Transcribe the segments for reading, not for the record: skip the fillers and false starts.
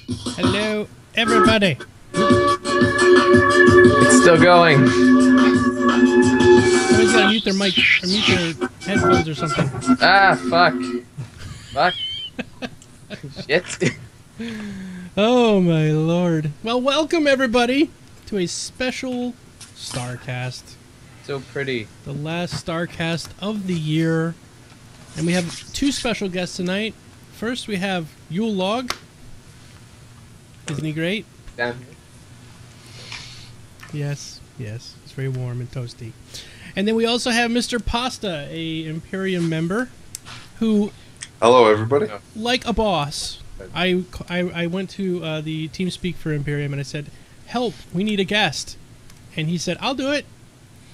Hello, everybody. It's still going. Somebody's gotta mute their mic or mute their headphones or something. Ah, fuck. Fuck. Shit. Oh my lord. Well, welcome everybody to a special Starcast. So pretty. The last Starcast of the year. And we have two special guests tonight. First we have Yule Log. Isn't he great? Down Yes, yes. It's very warm and toasty. And then we also have Mr. Pasta, a Imperium member, who, Hello, everybody. like a boss, I went to the TeamSpeak for Imperium and I said, help, we need a guest. And he said, I'll do it.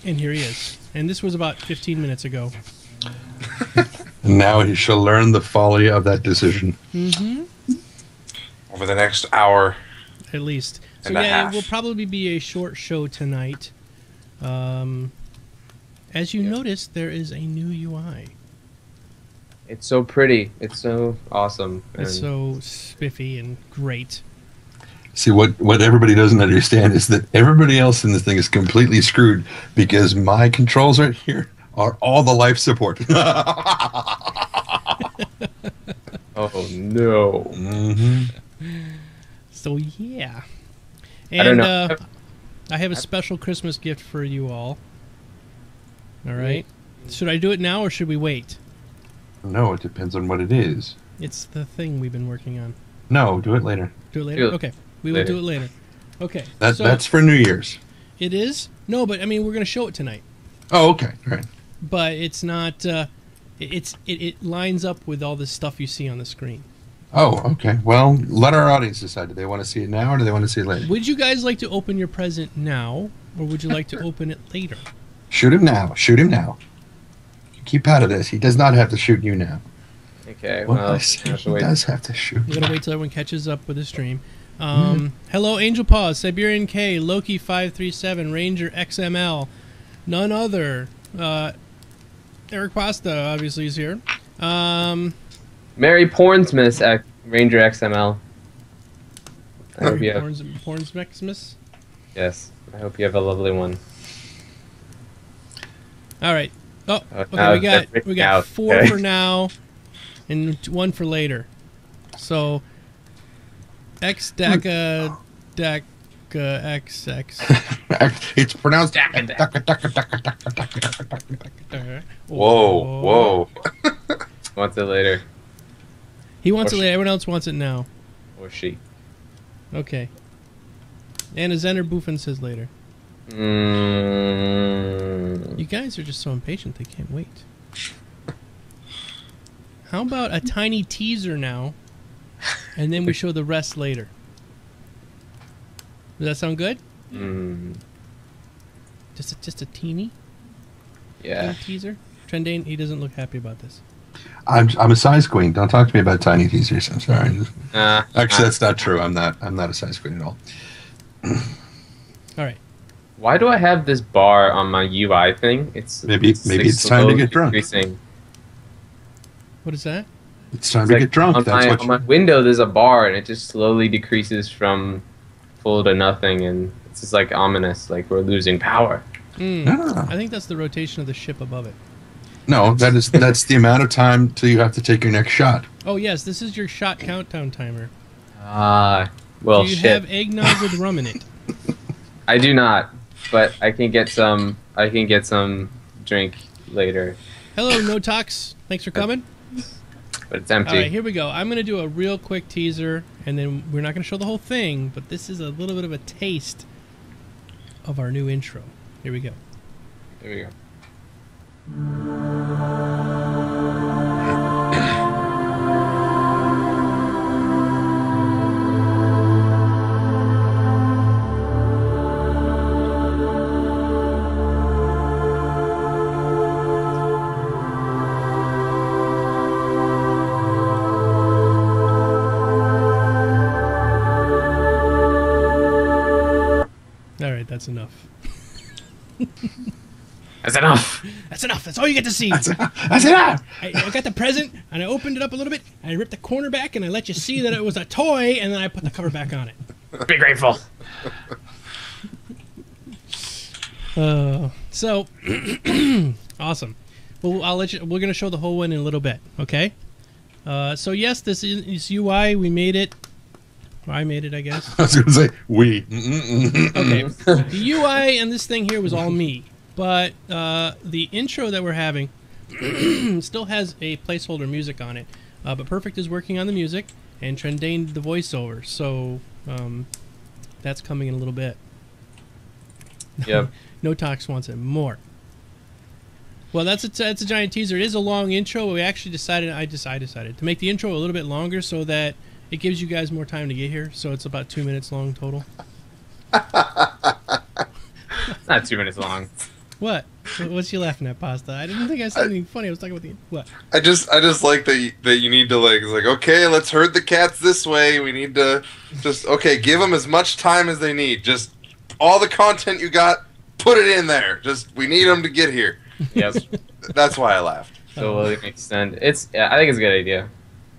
And here he is. And this was about 15 minutes ago. And now he shall learn the folly of that decision. Mm-hmm. Over the next hour. At least. So And a yeah, half. it will probably be a short show tonight. As you noticed, there is a new UI. It's so pretty. It's so awesome. It's And so spiffy and great. See, what everybody doesn't understand is that everybody else in this thing is completely screwed because my controls right here are all the life support. oh no. Mm-hmm. So yeah. And I don't know. I have a special Christmas gift for you all. All right. Should I do it now or should we wait? No, it depends on what it is. It's the thing we've been working on. No, do it later. Do it later? Do it Okay. We will later. do it later. Okay. So That's for New Year's. it is? No, but I mean we're going to show it tonight. Oh, okay. All right. But it's not it lines up with all the stuff you see on the screen. Oh, okay. Well, let our audience decide. Do they want to see it now or do they want to see it later? Would you guys like to open your present now or would you like to open it later? Shoot him now. Shoot him now. Keep out of this. He does not have to shoot you now. Okay, What well, I say, have to he wait. does have to shoot. We're gonna wait till everyone catches up with the stream. Hello, Angel Paws, Siberian K, Loki 537, Ranger XML, none other. Eric Pasta obviously is here. Mary Pornsmith, Ranger XML. I hope you have, Porns Maximus. yes, I hope you have a lovely one. All right. Oh, okay. now We got they're freaking out. 4 Okay. for now, and 1 for later. So, X Daka XX. It's pronounced. Whoa, whoa. Wants it later. He wants it Or later. Everyone else wants it now. Or she. Okay. And a Zener Buffin says later. You guys are just so impatient, they can't wait. How about a tiny teaser now, and then we show the rest later? Does that sound good? Just a teeny Yeah. teaser? Trendane, he doesn't look happy about this. I'm a size queen. Don't talk to me about tiny teasers. I'm sorry. Actually, that's not true. I'm not a size queen at all. All right. Why do I have this bar on my UI thing? Maybe it's time to slowly get drunk. decreasing. What is that? It's time It's to like get drunk. On, That's my, what on my window, there's a bar, and it just slowly decreases from full to nothing, and it's just like ominous, like we're losing power. I think that's the rotation of the ship above it. No, that's the amount of time till you have to take your next shot. Oh, yes, this is your shot countdown timer. Well, Do you shit. have eggnog with rum in it? I do not, but I can get some. I can get some drink later, Hello, No Talks. Thanks for coming. but it's empty. All right, here we go. I'm going to do a real quick teaser, and then we're not going to show the whole thing, but this is a little bit of a taste of our new intro. Here we go. There we go. All right, that's enough. That's enough. That's enough. That's all you get to see. That's enough. I got the present, and I opened it up a little bit, and I ripped the corner back, and I let you see that it was a toy, and then I put the cover back on it. Be grateful. So, awesome. Well, I'll let you. We're gonna show the whole one in a little bit, okay? So yes, this is UI. We made it. Or I made it, I guess. I was going to say we. Okay. The UI and this thing here was all me, but the intro that we're having still has a placeholder music on it. But Perfect is working on the music, and Trendane the voiceover. So that's coming in a little bit. Yep. No Tox wants it more. Well, that's a giant teaser. It is a long intro. We actually decided, I decided to make the intro a little bit longer so that it gives you guys more time to get here. So it's about 2 minutes long total. Not 2 minutes long. What? What's you laughing at, Pasta? I didn't think I said anything funny. I was talking about the what? I just like that you need to like, it's like, okay, let's herd the cats this way. We need to just, okay, give them as much time as they need. Just all the content you got, put it in there. Just, we need them to get here. Yep. That's why I laughed. So will it extend? I think it's a good idea.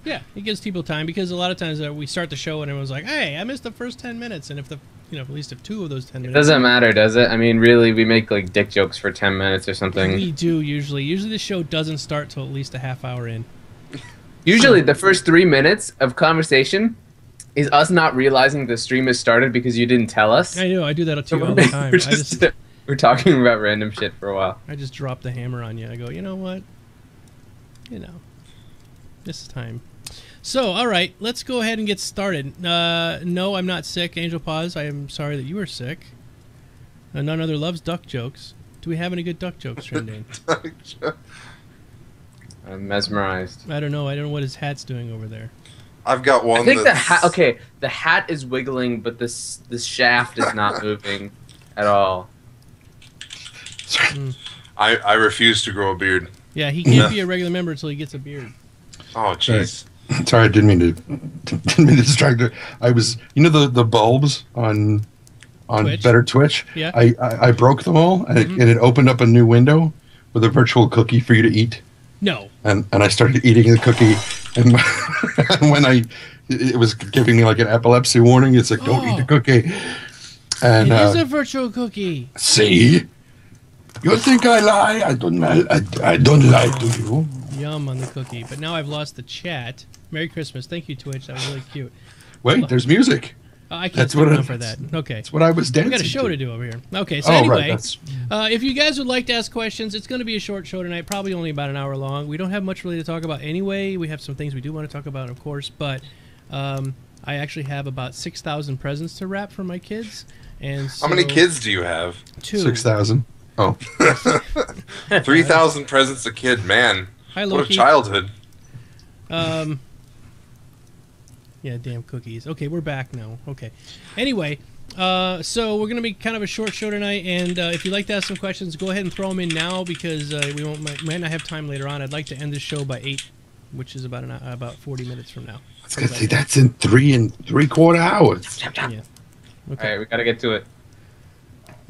Yeah, it gives people time because a lot of times we start the show and everyone's like, "Hey, I missed the first 10 minutes," and if at least if 2 of those 10 It minutes. doesn't matter, does it? I mean, really, we make like dick jokes for 10 minutes or something. We do usually. Usually the show doesn't start till at least a half hour in. Usually, the first 3 minutes of conversation is us not realizing the stream has started because you didn't tell us. I know. I do that to you all the time. We're talking about random shit for a while. I just drop the hammer on you. I go, you know what? This is time. So, all right, let's go ahead and get started. No, I'm not sick. Angel Paws, I am sorry that you were sick. None other loves duck jokes. Do we have any good duck jokes, Trendane? I'm mesmerized. I don't know. I don't know what his hat's doing over there. I've got one. I think the hat. Okay, the hat is wiggling, but this shaft is not moving at all. I refuse to grow a beard. Yeah, he can't be a regular member until he gets a beard. Oh, jeez. Sorry, I didn't mean to distract her. I was, the bulbs on Twitch? Better Twitch. Yeah. I broke them all, and it opened up a new window with a virtual cookie for you to eat. No. And I started eating the cookie, and when it was giving me like an epilepsy warning. It's like, don't eat the cookie. And it is a virtual cookie. See, you think I lie? I don't lie to you. Yum on the cookie. But now I've lost the chat. Merry Christmas. Thank you, Twitch. That was really cute. Wait, there's music. I can't That's stick what around for that. Okay. That's what I was dancing. We got a show to do over here. Okay, so anyway, if you guys would like to ask questions, it's going to be a short show tonight, probably only about an hour long. We don't have much really to talk about anyway. We have some things we do want to talk about, of course, but I actually have about 6,000 presents to wrap for my kids. And so, how many kids do you have? 2. 6,000. Oh. 3,000 presents a kid, man. Hi, Loki. What a childhood. Yeah, damn cookies. Okay, we're back now. Okay. Anyway, so we're going to be kind of a short show tonight, and if you'd like to ask some questions, go ahead and throw them in now because we might not have time later on. I'd like to end this show by 8, which is about 40 minutes from now. I was going to say, that's in 3 3/4 hours. Yeah. Okay. All right, we gotta get to it.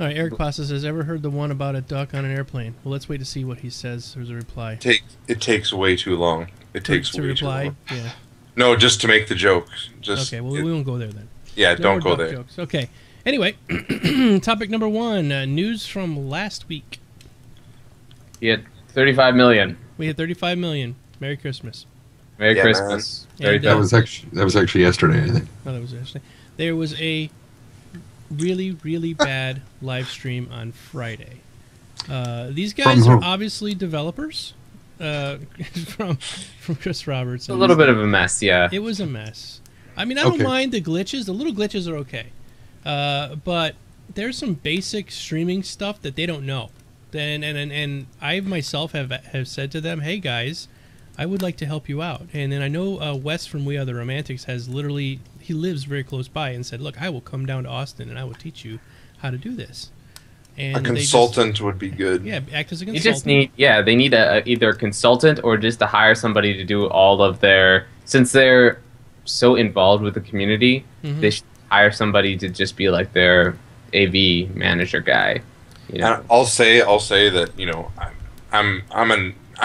All right, Eric Pasta says, ever heard the one about a duck on an airplane? Well, let's wait to see what he says. There's a reply. It takes way too long. It takes to way reply? too long. Yeah. No, just to make the jokes. Okay, well, we won't go there then. Yeah, No don't more go duck there. Jokes. Okay. Anyway, topic number 1, news from last week. You had 35 million. We had 35 million. Merry Christmas. Merry Yeah, Christmas. And, That was actually yesterday, I think. Oh, that was yesterday. There was a really, really bad live stream on Friday. These guys are obviously developers. From Chris Roberts. A little bit of a mess, yeah. It was a mess. I mean, I don't mind the glitches. The little glitches are okay. But there's some basic streaming stuff that they don't know. And I myself have said to them, hey guys, I would like to help you out. And then I know Wes from We Are the Romantics has literally, he lives very close by and said, look, I will come down to Austin and I will teach you how to do this. And a consultant would be good. Yeah, act as a consultant. You just need, they need either a consultant or just to hire somebody to do all of their, since they're so involved with the community, they should hire somebody to just be like their AV manager guy. You know? And I'll say that, you know, I'm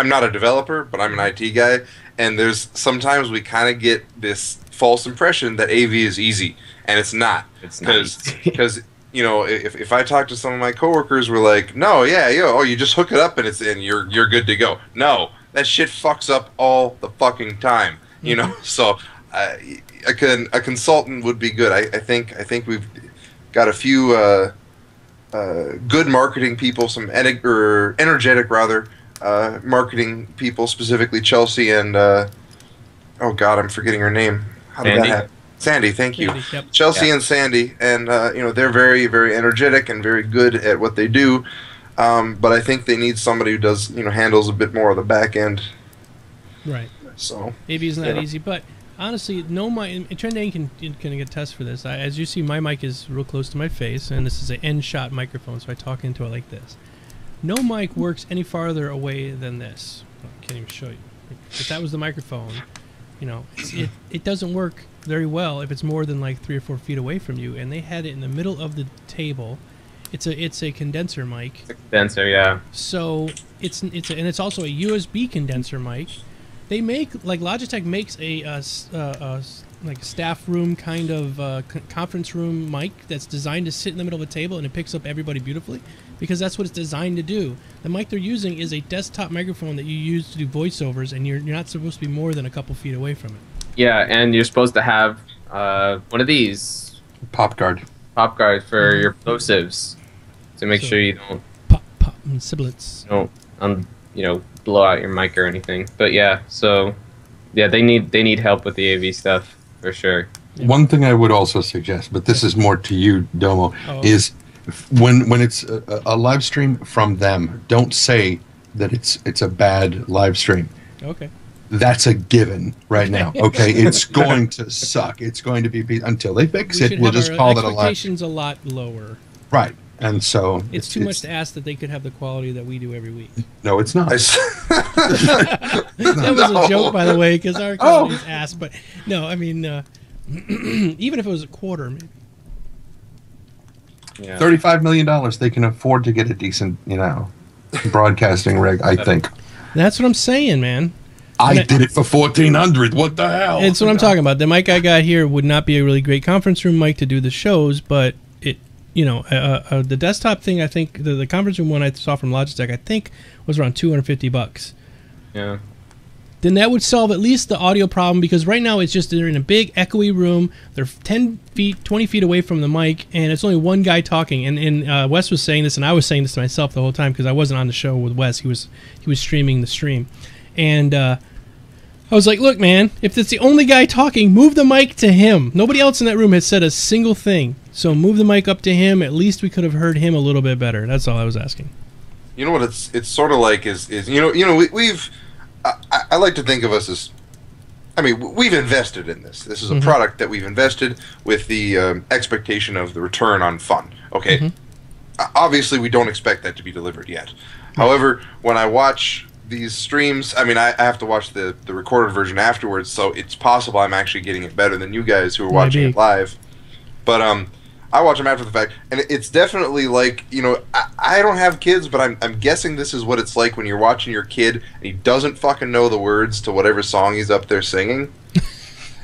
not a developer, but I'm an IT guy, and there's sometimes we kind of get this false impression that AV is easy, and it's not. It's not because you know, if I talk to some of my coworkers, we're like, no, yeah, you just hook it up and you're good to go. No, that shit fucks up all the fucking time, you know. So a consultant would be good. I think we've got a few good marketing people, some energetic rather marketing people, specifically Chelsea and oh god, I'm forgetting her name. How did that happen? Sandy, thank you. Sandy, yep. Chelsea and Sandy, and you know, they're very, very energetic and very good at what they do. But I think they need somebody who does, you know, handles a bit more of the back end. Right. So AV is not easy, but honestly, no mic. And Trent can attest for this. As you see, my mic is real close to my face, and this is an end-shot microphone, so I talk into it like this. No mic works any farther away than this. I can't even show you. If that was the microphone, you know, it doesn't work very well if it's more than like 3 or 4 feet away from you. And they had it in the middle of the table. It's a condenser mic. It's a condenser, yeah. So and it's also a USB condenser mic. They make, like, Logitech makes a like staff room kind of conference room mic that's designed to sit in the middle of a table, and it picks up everybody beautifully because that's what it's designed to do. The mic they're using is a desktop microphone that you use to do voiceovers, and you're not supposed to be more than a couple feet away from it. Yeah, and you're supposed to have one of these Pop guard for your plosives to make sure you don't pop and sibilants. You know, blow out your mic or anything. But yeah, so yeah, they need help with the AV stuff for sure. Yeah. One thing I would also suggest, but this is more to you, Domo, is when it's a live stream from them, don't say that it's a bad live stream. Okay. That's a given right now. Okay, it's going to suck. It's going to be until they fix it. We'll just call it a live. Expectations a lot lower. Right, and so it's too much to ask that they could have the quality that we do every week. No, it's not. That was a joke, by the way, because our quality is ass. But no, I mean, even if it was a quarter, maybe. Yeah. $35 million, they can afford to get a decent, you know, broadcasting rig. I think. That's what I'm saying, man. I did it for $1,400. What the hell? It's what I'm talking about. The mic I got here would not be a really great conference room mic to do the shows, but it, you know, the desktop thing. I think the conference room one I saw from Logitech, I think, was around $250. Yeah. Then that would solve at least the audio problem, because right now it's just they're in a big echoey room. They're 10 feet, 20 feet away from the mic, and it's only one guy talking. And Wes was saying this, and I was saying this to myself the whole time because I wasn't on the show with Wes. He was streaming the stream, and I was like, "Look, man, if it's the only guy talking, move the mic to him. Nobody else in that room had said a single thing, so move the mic up to him. At least we could have heard him a little bit better. That's all I was asking." You know what it's sort of like is we've. I like to think of us as, I mean, we've invested in this. This is a product that we've invested with the expectation of the return on fun. Okay, obviously we don't expect that to be delivered yet. However, when I watch these streams, I mean, I have to watch the recorded version afterwards, so it's possible I'm actually getting it better than you guys who are watching it live. But I watch them after the fact, and it's definitely like, you know, I don't have kids, but I'm guessing this is what it's like when you're watching your kid and he doesn't fucking know the words to whatever song he's up there singing,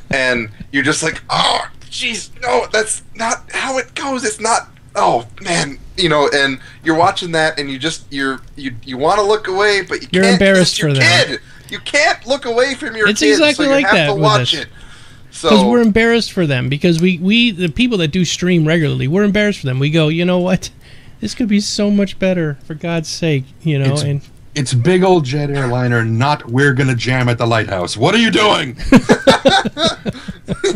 and you're just like, oh, jeez, no, that's not how it goes. It's not. Oh man, you know, and you're watching that, and you want to look away, but you can't. You're embarrassed for that. Kid. You can't look away from your it's kid. Exactly so you like have that to with watch this. it. Because we're embarrassed for them. Because we the people that do stream regularly, we're embarrassed for them. We go, you know what? This could be so much better, for God's sake, you know. It's big old jet airliner, not we're gonna jam at the lighthouse. What are you doing?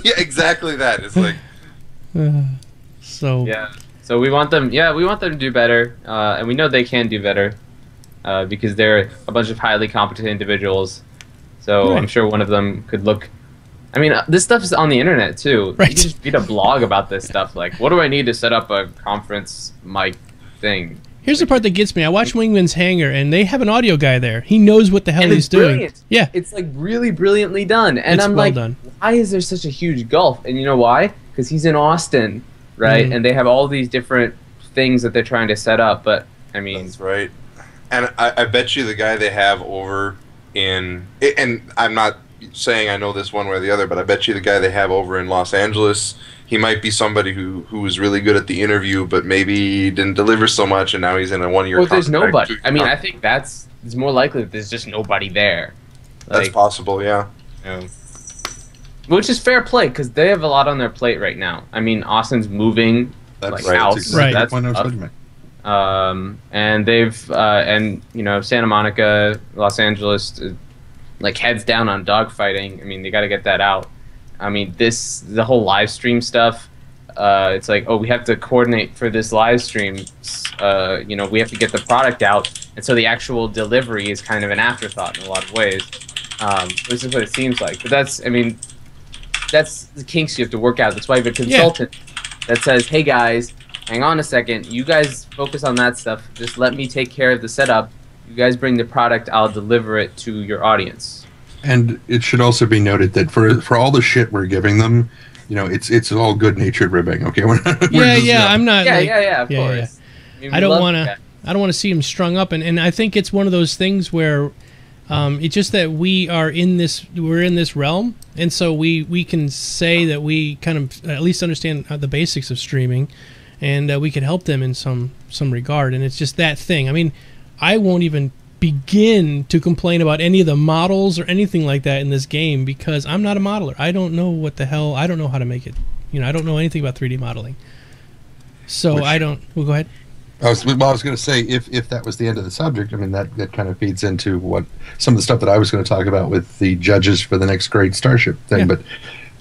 Yeah, exactly that. It's like so. Yeah. So we want them. Yeah, we want them to do better, and we know they can do better because they're a bunch of highly competent individuals. So right. I'm sure one of them could look. I mean, this stuff is on the internet too. Right. You can just read a blog about this stuff. Like, what do I need to set up a conference mic thing? Here's the part that gets me. I watch Wingman's Hangar, and they have an audio guy there. He knows what the hell he's doing. Yeah, it's like really brilliantly done. And it's I'm well like, done. Why is there such a huge gulf? And you know why? Because he's in Austin, right? And they have all these different things that they're trying to set up. But I mean, that's right. And I bet you the guy they have over in, and I'm not saying I know this one way or the other, but I bet you the guy they have over in Los Angeles, he might be somebody who was really good at the interview, but maybe didn't deliver so much, and now he's in a 1-year contract. Well, there's nobody. I mean, I think it's more likely that there's just nobody there. That's possible, yeah. Which is fair play, because they have a lot on their plate right now. I mean, Austin's moving house. Right. That's and they've and Santa Monica, Los Angeles, heads down on dogfighting. I mean, they got to get that out. I mean, the whole live stream stuff. It's like, oh, we have to coordinate for this live stream. We have to get the product out, and so the actual delivery is kind of an afterthought in a lot of ways. This is what it seems like. But that's the kinks you have to work out. That's why you have a consultant that says, hey guys, hang on a second. You guys focus on that stuff. Just let me take care of the setup. You guys bring the product. I'll deliver it to your audience. And it should also be noted that for all the shit we're giving them, it's all good-natured ribbing. Okay, I'm not. Of course. Yeah. I mean, I don't want to see them strung up, and I think it's one of those things where it's just that we're in this realm, and so we can say that we kind of at least understand the basics of streaming, and we can help them in some regard. And it's just that thing. I mean, I won't even begin to complain about any of the models or anything like that in this game because I'm not a modeler. I don't know what the hell. I don't know how to make it. I don't know anything about 3D modeling. So I don't. Well, go ahead. I was going to say, if that was the end of the subject, I mean, that kind of feeds into what some of the stuff that I was going to talk about with the judges for the next great Starship thing. Yeah.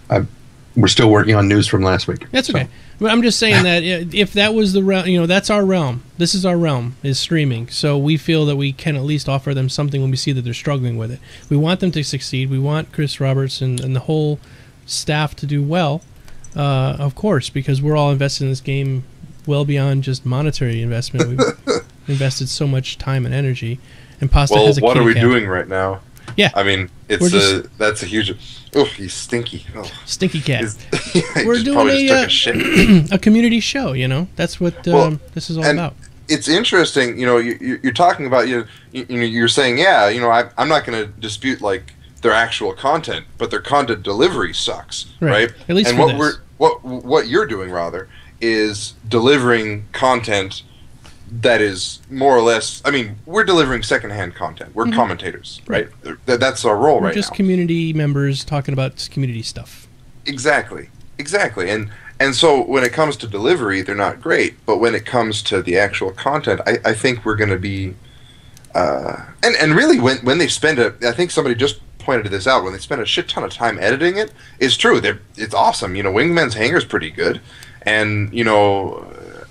But we're still working on news from last week. That's okay. But I'm just saying that if that was the realm, that's our realm. This is our realm, is streaming. So we feel that we can at least offer them something when we see that they're struggling with it. We want them to succeed. We want Chris Roberts and the whole staff to do well, of course, because we're all invested in this game well beyond just monetary investment. We've invested so much time and energy. And Pasta has a what are we cat. doing right now? Yeah. I mean, that's a huge... Oh, he's stinky. Oh. Stinky cat. Yeah, we're doing a community show, That's what this is all about. It's interesting, you're talking about, you're saying, I'm not going to dispute, their actual content, but their content delivery sucks, right? At least and what you're doing, rather, is delivering content that is more or less... I mean, we're delivering secondhand content. We're commentators, right? That's our role right now. We're just community members talking about community stuff. Exactly. And so when it comes to delivery, they're not great. But when it comes to the actual content, I think we're going to be... and really, when they spend I think somebody just pointed this out, when they spend a shit ton of time editing it, it's true. It's awesome. Wingman's Hangar's pretty good. And,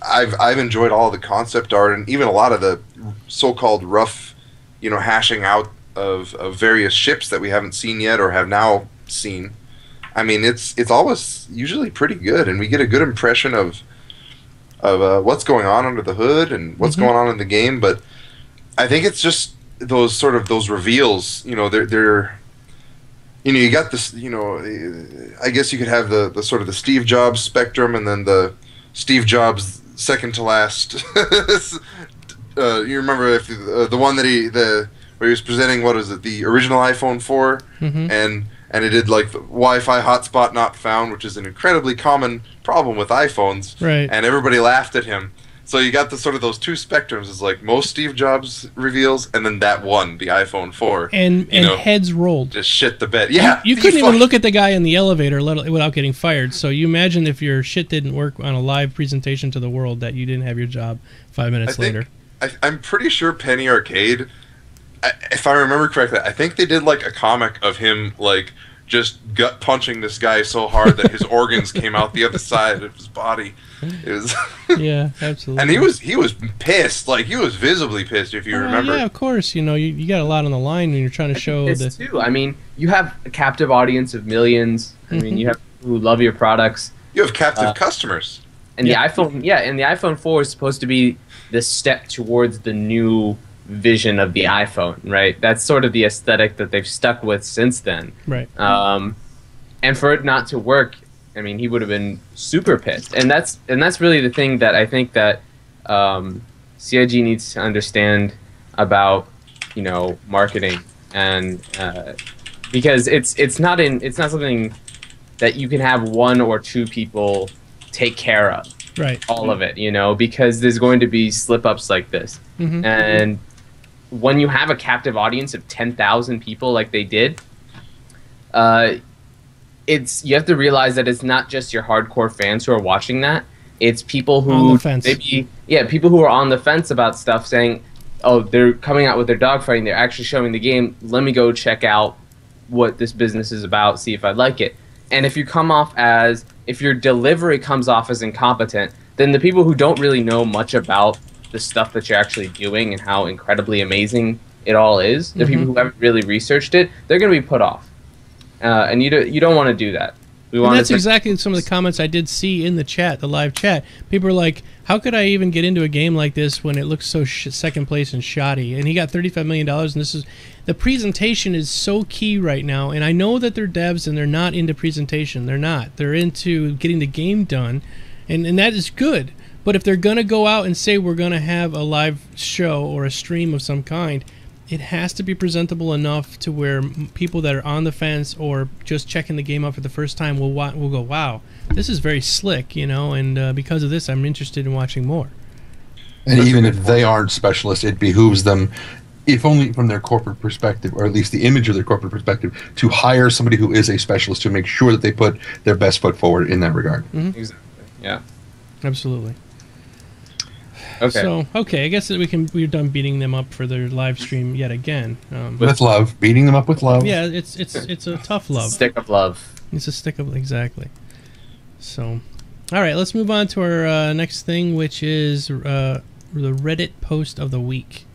I've enjoyed all the concept art and even a lot of the so-called rough, hashing out of various ships that we haven't seen yet or have now seen. I mean, it's always usually pretty good, and we get a good impression of what's going on under the hood and what's going on in the game. But I think it's just those reveals. They're you got this. I guess you could have the sort of the Steve Jobs spectrum, and then the Steve Jobs second to last. You remember the one that where he was presenting, what is it, the original iPhone 4, and it did the Wi-Fi hotspot not found, which is an incredibly common problem with iPhones, right? And everybody laughed at him. So you got those two spectrums. It's most Steve Jobs reveals, and then that one, the iPhone 4, and heads rolled. Just shit the bed. Yeah, you couldn't even look at the guy in the elevator without getting fired. So you imagine if your shit didn't work on a live presentation to the world, that you didn't have your job 5 minutes later. I'm pretty sure Penny Arcade, if I remember correctly, I think they did a comic of him just gut punching this guy so hard that his organs came out the other side of his body. It was yeah, absolutely. And he was pissed. He was visibly pissed, if you remember. Yeah, of course. You got a lot on the line when you're trying to show the... too. I mean, you have a captive audience of millions. I mean, you have people who love your products. You have captive customers. And the iPhone 4 is supposed to be the step towards the new vision of the iPhone, right? That's sort of the aesthetic that they've stuck with since then. Right. And for it not to work, I mean, he would have been super pissed. And that's really the thing that I think that CIG needs to understand about, you know, marketing, and because it's not something that you can have one or two people take care of. Right. All of it, you know, because there's going to be slip-ups like this. Mm-hmm. And when you have a captive audience of 10,000 people like they did, you have to realize that it's not just your hardcore fans who are watching that. It's people who on the fence. People who are on the fence about stuff, saying, "Oh, they're coming out with their dogfighting. They're actually showing the game. Let me go check out what this business is about. See if I like it." And if your delivery comes off as incompetent, then the people who don't really know much about the stuff that you're actually doing and how incredibly amazing it all is, the people who haven't really researched it, they're going to be put off. And you don't want to do that. And that's exactly some of the comments I did see in the chat, the live chat. People are like, how could I even get into a game like this when it looks so second place and shoddy? And he got $35 million, and the presentation is so key right now. And I know that they're devs and they're not into presentation. They're not. They're into getting the game done, and that is good. But if they're going to go out and say we're going to have a live show or a stream of some kind, it has to be presentable enough to where people that are on the fence or just checking the game out for the first time will go, wow, this is very slick, you know, and because of this, I'm interested in watching more. And even if they aren't specialists, it behooves them, if only from their corporate perspective, or at least the image of their corporate perspective, to hire somebody who is a specialist to make sure that they put their best foot forward in that regard. Mm-hmm. Exactly. Yeah. Absolutely. Okay. So, I guess that we're done beating them up for their live stream yet again. With love. Beating them up with love. Yeah, it's a tough love. Stick of love. It's a stick of, exactly. So, all right, let's move on to our next thing, which is the Reddit post of the week.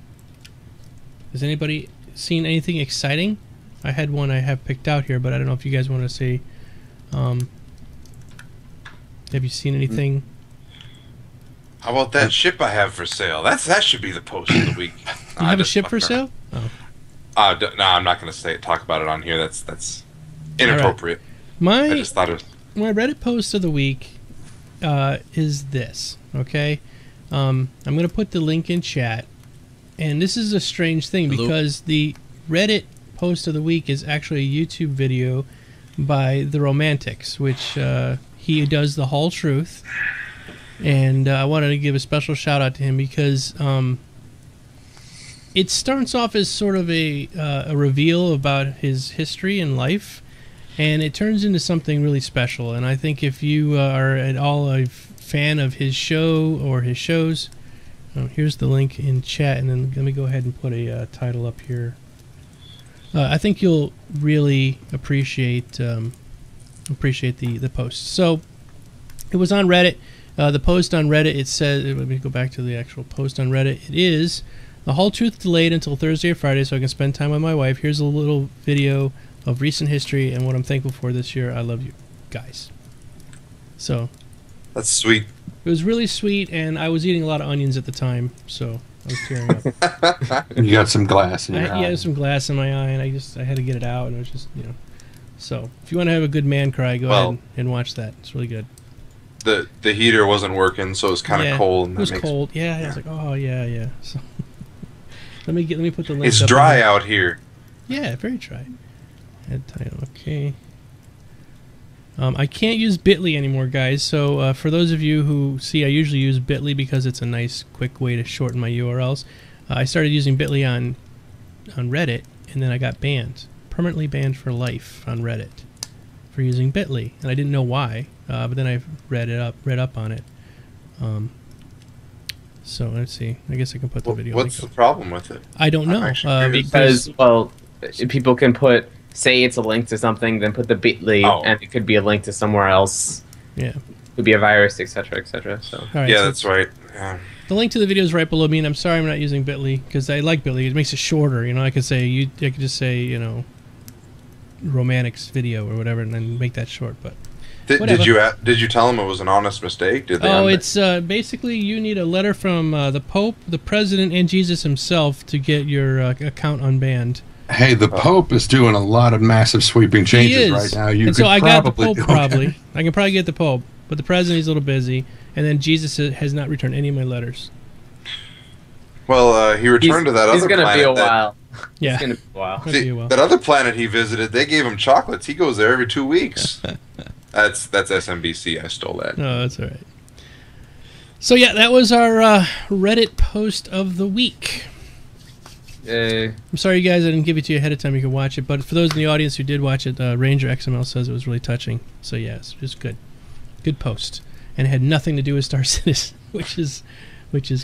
Has anybody seen anything exciting? I had one I have picked out here, but I don't know if you guys want to see. Have you seen anything? How about that ship I have for sale? That should be the post of the week. You have a ship for sale? Oh. No, I'm not going to talk about it on here. That's inappropriate. Right. I just thought it was... My Reddit post of the week is this, okay? I'm going to put the link in chat. And this is a strange thing because the Reddit post of the week is actually a YouTube video by The Romantics, which he does the whole truth. And I wanted to give a special shout out to him because it starts off as sort of a reveal about his history and life, and it turns into something really special. And I think if you are at all a fan of his show or his shows, here's the link in chat, and then let me go ahead and put a title up here. I think you'll really appreciate the post. So it was on Reddit. The post on Reddit, it says, let me go back to the actual post on Reddit. It is, the whole truth delayed until Thursday or Friday so I can spend time with my wife. Here's a little video of recent history and what I'm thankful for this year. I love you guys. So. That's sweet. It was really sweet, and I was eating a lot of onions at the time, so I was tearing up. You got some glass in your eye. Yeah, some glass in my eye, and I had to get it out, and it was just, you know. So, if you want to have a good man cry, go ahead and watch that. It's really good. The heater wasn't working, so it was kind of cold. And it was cold. Yeah, I was like, oh yeah. So let me put the link. It's dry out here. Yeah, very dry. Head title, okay. I can't use Bitly anymore, guys. So for those of you who see, I usually use Bitly because it's a nice, quick way to shorten my URLs. I started using Bitly on Reddit, and then I got banned, permanently banned for life on Reddit for using Bitly, and I didn't know why. But then I read up on it. So let's see. I guess I can put the video. What's the problem with it? I don't know. Because people can say it's a link to something, then put the Bitly, and it could be a link to somewhere else. Yeah. It could be a virus, etc., etc. So. Right, yeah, that's right. Yeah. The link to the video is right below me, and I'm sorry I'm not using Bitly because I like Bitly. It makes it shorter. You know, I could just say, you know, Romantics video or whatever, and then make that short, but. Did you tell him it was an honest mistake? Did they it's basically you need a letter from the Pope, the President, and Jesus himself to get your account unbanned. Hey, the Pope is doing a lot of massive sweeping changes right now. So I got the Pope probably. I can probably get the Pope, but the President is a little busy, and then Jesus has not returned any of my letters. Well, he returned to that other planet. He's gonna be a while. Yeah. It's gonna be a while. See, that other planet he visited, they gave him chocolates. He goes there every 2 weeks. That's SMBC. I stole that. No, that's all right. So yeah, that was our Reddit post of the week. I'm sorry, you guys, I didn't give it to you ahead of time. You could watch it, but for those in the audience who did watch it, Ranger XML says it was really touching. So yeah, it's just good post, and it had nothing to do with Star Citizen, which is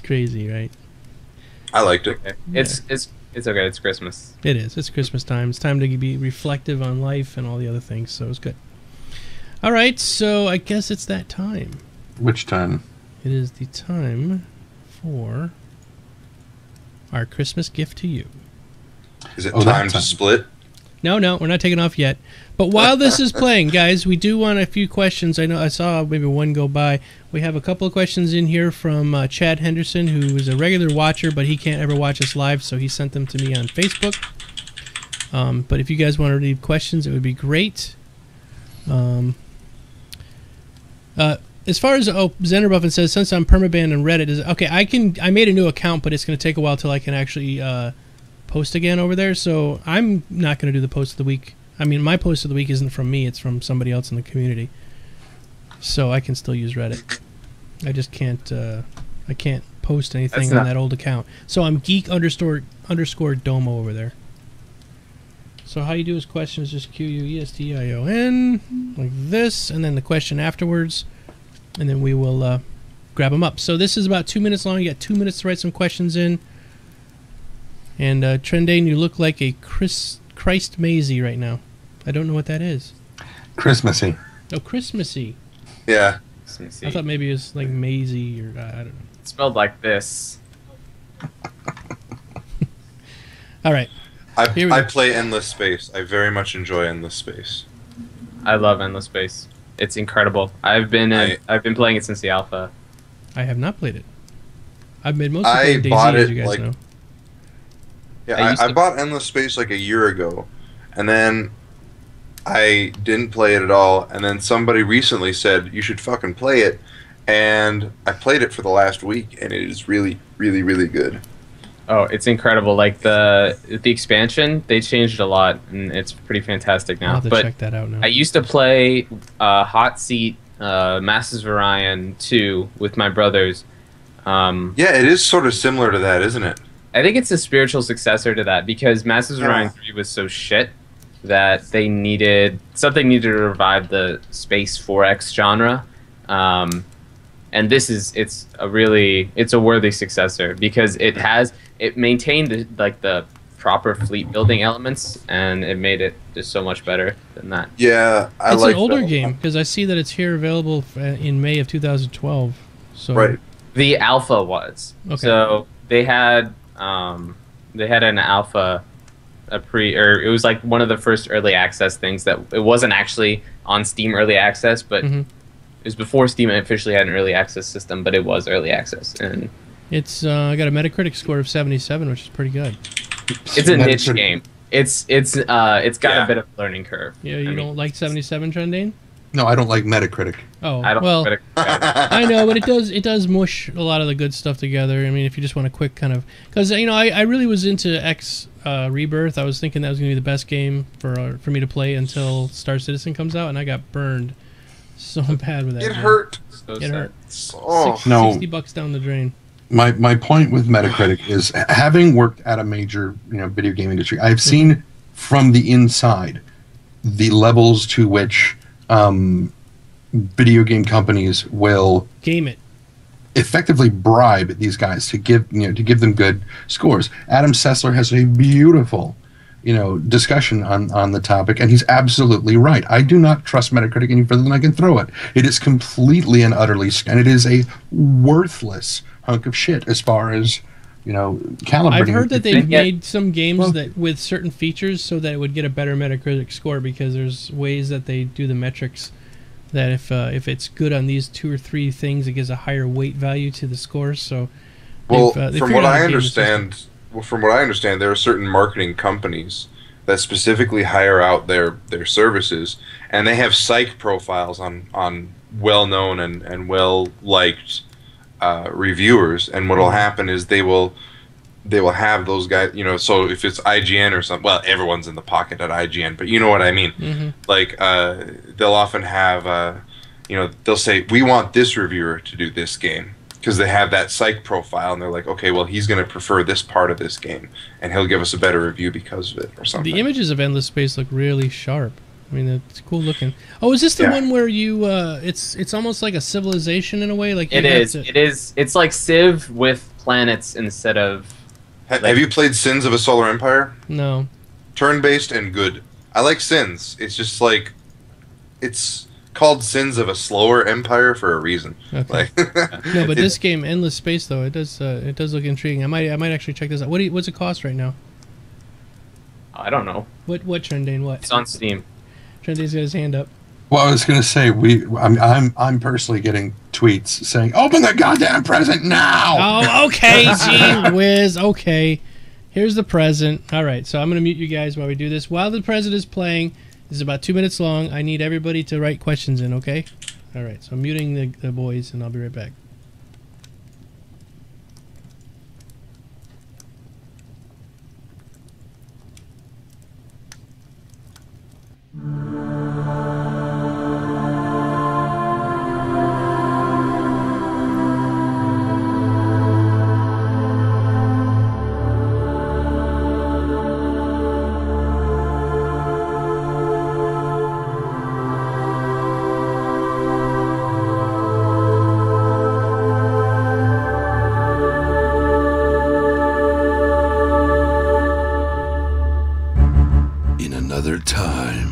crazy, right? I liked it. It's okay. It's Christmas. It is. It's Christmas time. It's time to be reflective on life and all the other things. So it's good. All right, so I guess it's that time. Which time? It is the time for our Christmas gift to you. Is it time to split? No, we're not taking off yet. But while this is playing, guys, we do want a few questions. I know I saw maybe one go by. We have a couple of questions in here from Chad Henderson, who is a regular watcher, but he can't ever watch us live, so he sent them to me on Facebook. But if you guys want to read questions, it would be great. As far as Zenderbuffin says, since I'm permabanned on Reddit, okay. I made a new account, but it's going to take a while till I can actually post again over there. So I'm not going to do the post of the week. I mean, my post of the week isn't from me; it's from somebody else in the community. So I can still use Reddit. I just can't. I can't post anything on that old account. So I'm geek_Domo over there. So how you do his question is just QUESTION like this, and then the question afterwards, and then we will grab them up. So this is about 2 minutes long. You got 2 minutes to write some questions in. And Trendane, you look like a Christ Maisie right now. I don't know what that is. Christmassy. Oh, Christmassy. Yeah. I thought maybe it was like Maisie or I don't know. It's spelled like this. All right. I play Endless Space. I very much enjoy Endless Space. I love Endless Space. It's incredible. I've been playing it since the alpha. I have not played it. I've made most of it DayZ, as you guys know. Yeah, I bought Endless Space like a year ago, and then I didn't play it at all, and then somebody recently said, you should fucking play it, and I played it for the last week, and it is really, really, really good. Oh, it's incredible. Like the expansion, they changed a lot, and it's pretty fantastic now. I'll have to check that out now. I used to play Hot Seat Masters of Orion 2 with my brothers. Yeah, it is sort of similar to that, isn't it? I think it's a spiritual successor to that, because Masters of Orion 3 was so shit that something needed to revive the space 4X genre. And it's a worthy successor, because it maintained the proper fleet building elements, and it made it just so much better than that. Yeah, it's an older game, because I see that it's here available in May of 2012. So right. The alpha was. Okay. So they had an alpha, it was like one of the first early access things that it wasn't actually on Steam early access, but it was before Steam officially had an early access system, but it was early access. And it's got a Metacritic score of 77, which is pretty good. It's a niche game. It's got a bit of a learning curve. Yeah, you don't like 77, Trendane? No, I don't like Metacritic. Oh, I don't well, I know, but it does mush a lot of the good stuff together. I mean, if you just want a quick kind of, because I really was into X Rebirth. I was thinking that was going to be the best game for me to play until Star Citizen comes out, and I got burned so bad with that. It hurt. It hurt. Oh. $60 down the drain. My point with Metacritic is, having worked at a major video game industry, I've seen from the inside the levels to which video game companies will game it, effectively bribe these guys to give them good scores. Adam Sessler has a beautiful discussion on the topic, and he's absolutely right. I do not trust Metacritic any further than I can throw it. It is completely and utterly, and it is a worthless hunk of shit as far as calibrating. I've heard that they've made some games that with certain features so that it would get a better Metacritic score, because there's ways that they do the metrics that if it's good on these 2 or 3 things, it gives a higher weight value to the score. So, from what I understand, there are certain marketing companies that specifically hire out their services, and they have psych profiles on well-known and well-liked reviewers. And what will happen is they will they will have those guys, you know, so if it's IGN or something, well, everyone's in the pocket at IGN, but you know what I mean. Mm-hmm. Like, they'll often have, you know, they'll say, we want this reviewer to do this game, because they have that psych profile, and they're like, okay, well, he's going to prefer this part of this game, and he'll give us a better review because of it, or something. The images of Endless Space look really sharp. I mean, it's cool looking. Oh, is this the one where you? It's almost like a civilization in a way. Like it is. It is. It's like Civ with planets instead of. Have you played Sins of a Solar Empire? No. Turn-based and good. I like Sins. It's just like, it's called Sins of a Slower Empire for a reason. Okay. Like, no, but this game, Endless Space, though, it does look intriguing. I might actually check this out. What's it cost right now? I don't know. What Trendane? What? It's on Steam. Trendane's got his hand up. Well, I was going to say I'm personally getting tweets saying, "Open the goddamn present now!" Oh, okay, gee whiz. Okay, here's the present. All right, so I'm going to mute you guys while we do this. While the present is playing, this is about 2 minutes long. I need everybody to write questions in. Okay. All right, so I'm muting the boys, and I'll be right back. Another time.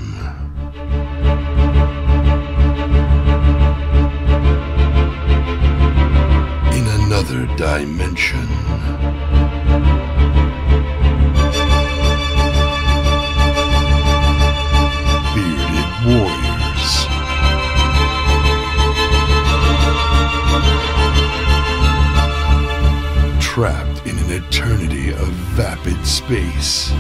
In another dimension. Bearded warriors. Trapped in an eternity of vapid space.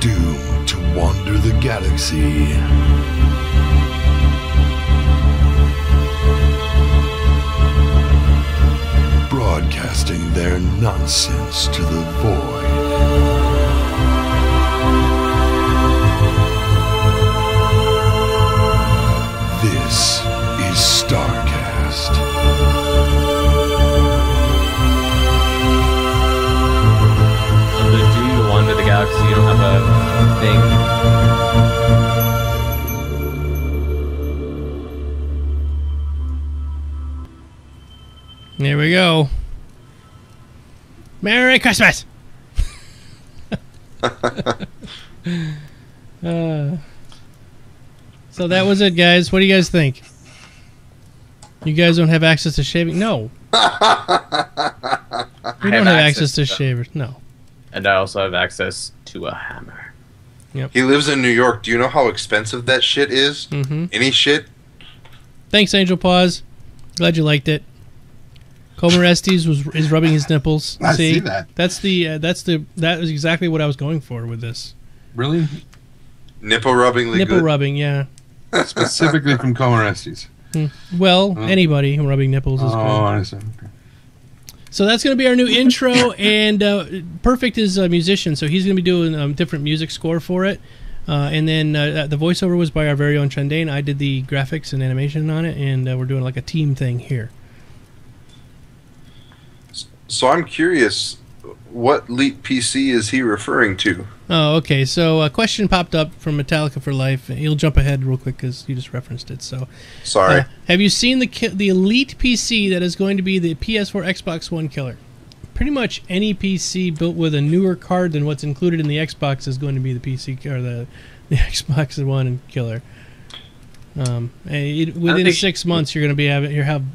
Doomed to wander the galaxy. Broadcasting their nonsense to the void. This is Starcast. Wander the galaxy, you don't have a thing. There we go. Merry Christmas! So that was it, guys. What do you guys think? You guys don't have access to shaving? No. We don't have access to shavers. No. And I also have access to a hammer. Yep. he lives in New York. Do you know how expensive that shit is? Mm-hmm. Any shit? Thanks, Angel Paws. Glad you liked it. Comarestes is rubbing his nipples. I see that. That was exactly what I was going for with this. Really? Nipple rubbing. Nipple rubbing, yeah. Specifically from Comarestes. Well, anybody rubbing nipples is Oh, good. I see. Okay. So that's going to be our new intro, and Perfect is a musician, so he's going to be doing different music score for it. And then the voiceover was by our very own Trendane. I did the graphics and animation on it, and we're doing like a team thing here. So I'm curious, what Leap PC is he referring to? Oh, okay. So a question popped up from Metallica for Life. You'll jump ahead real quick because you just referenced it. So, Sorry. have you seen the Elite PC that is going to be the PS4 Xbox One killer? Pretty much any PC built with a newer card than what's included in the Xbox is going to be the PC or the Xbox One killer. Within 6 months, you're going to be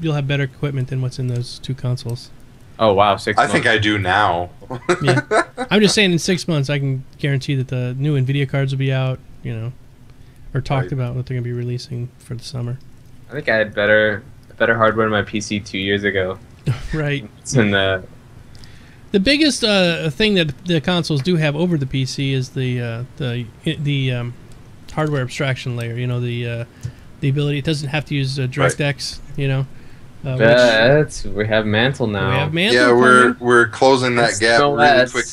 you'll have better equipment than what's in those two consoles. Oh wow, 6 months. I think I do now. Yeah. I'm just saying in 6 months I can guarantee that the new NVIDIA cards will be out, or talked about what they're going to be releasing for the summer. I think I had better hardware on my PC 2 years ago. Right. It's in the biggest thing that the consoles do have over the PC is the hardware abstraction layer. The the ability. It doesn't have to use DirectX. You know. We have Mantle now. We have Mantle. Yeah, we're closing that gap really quick.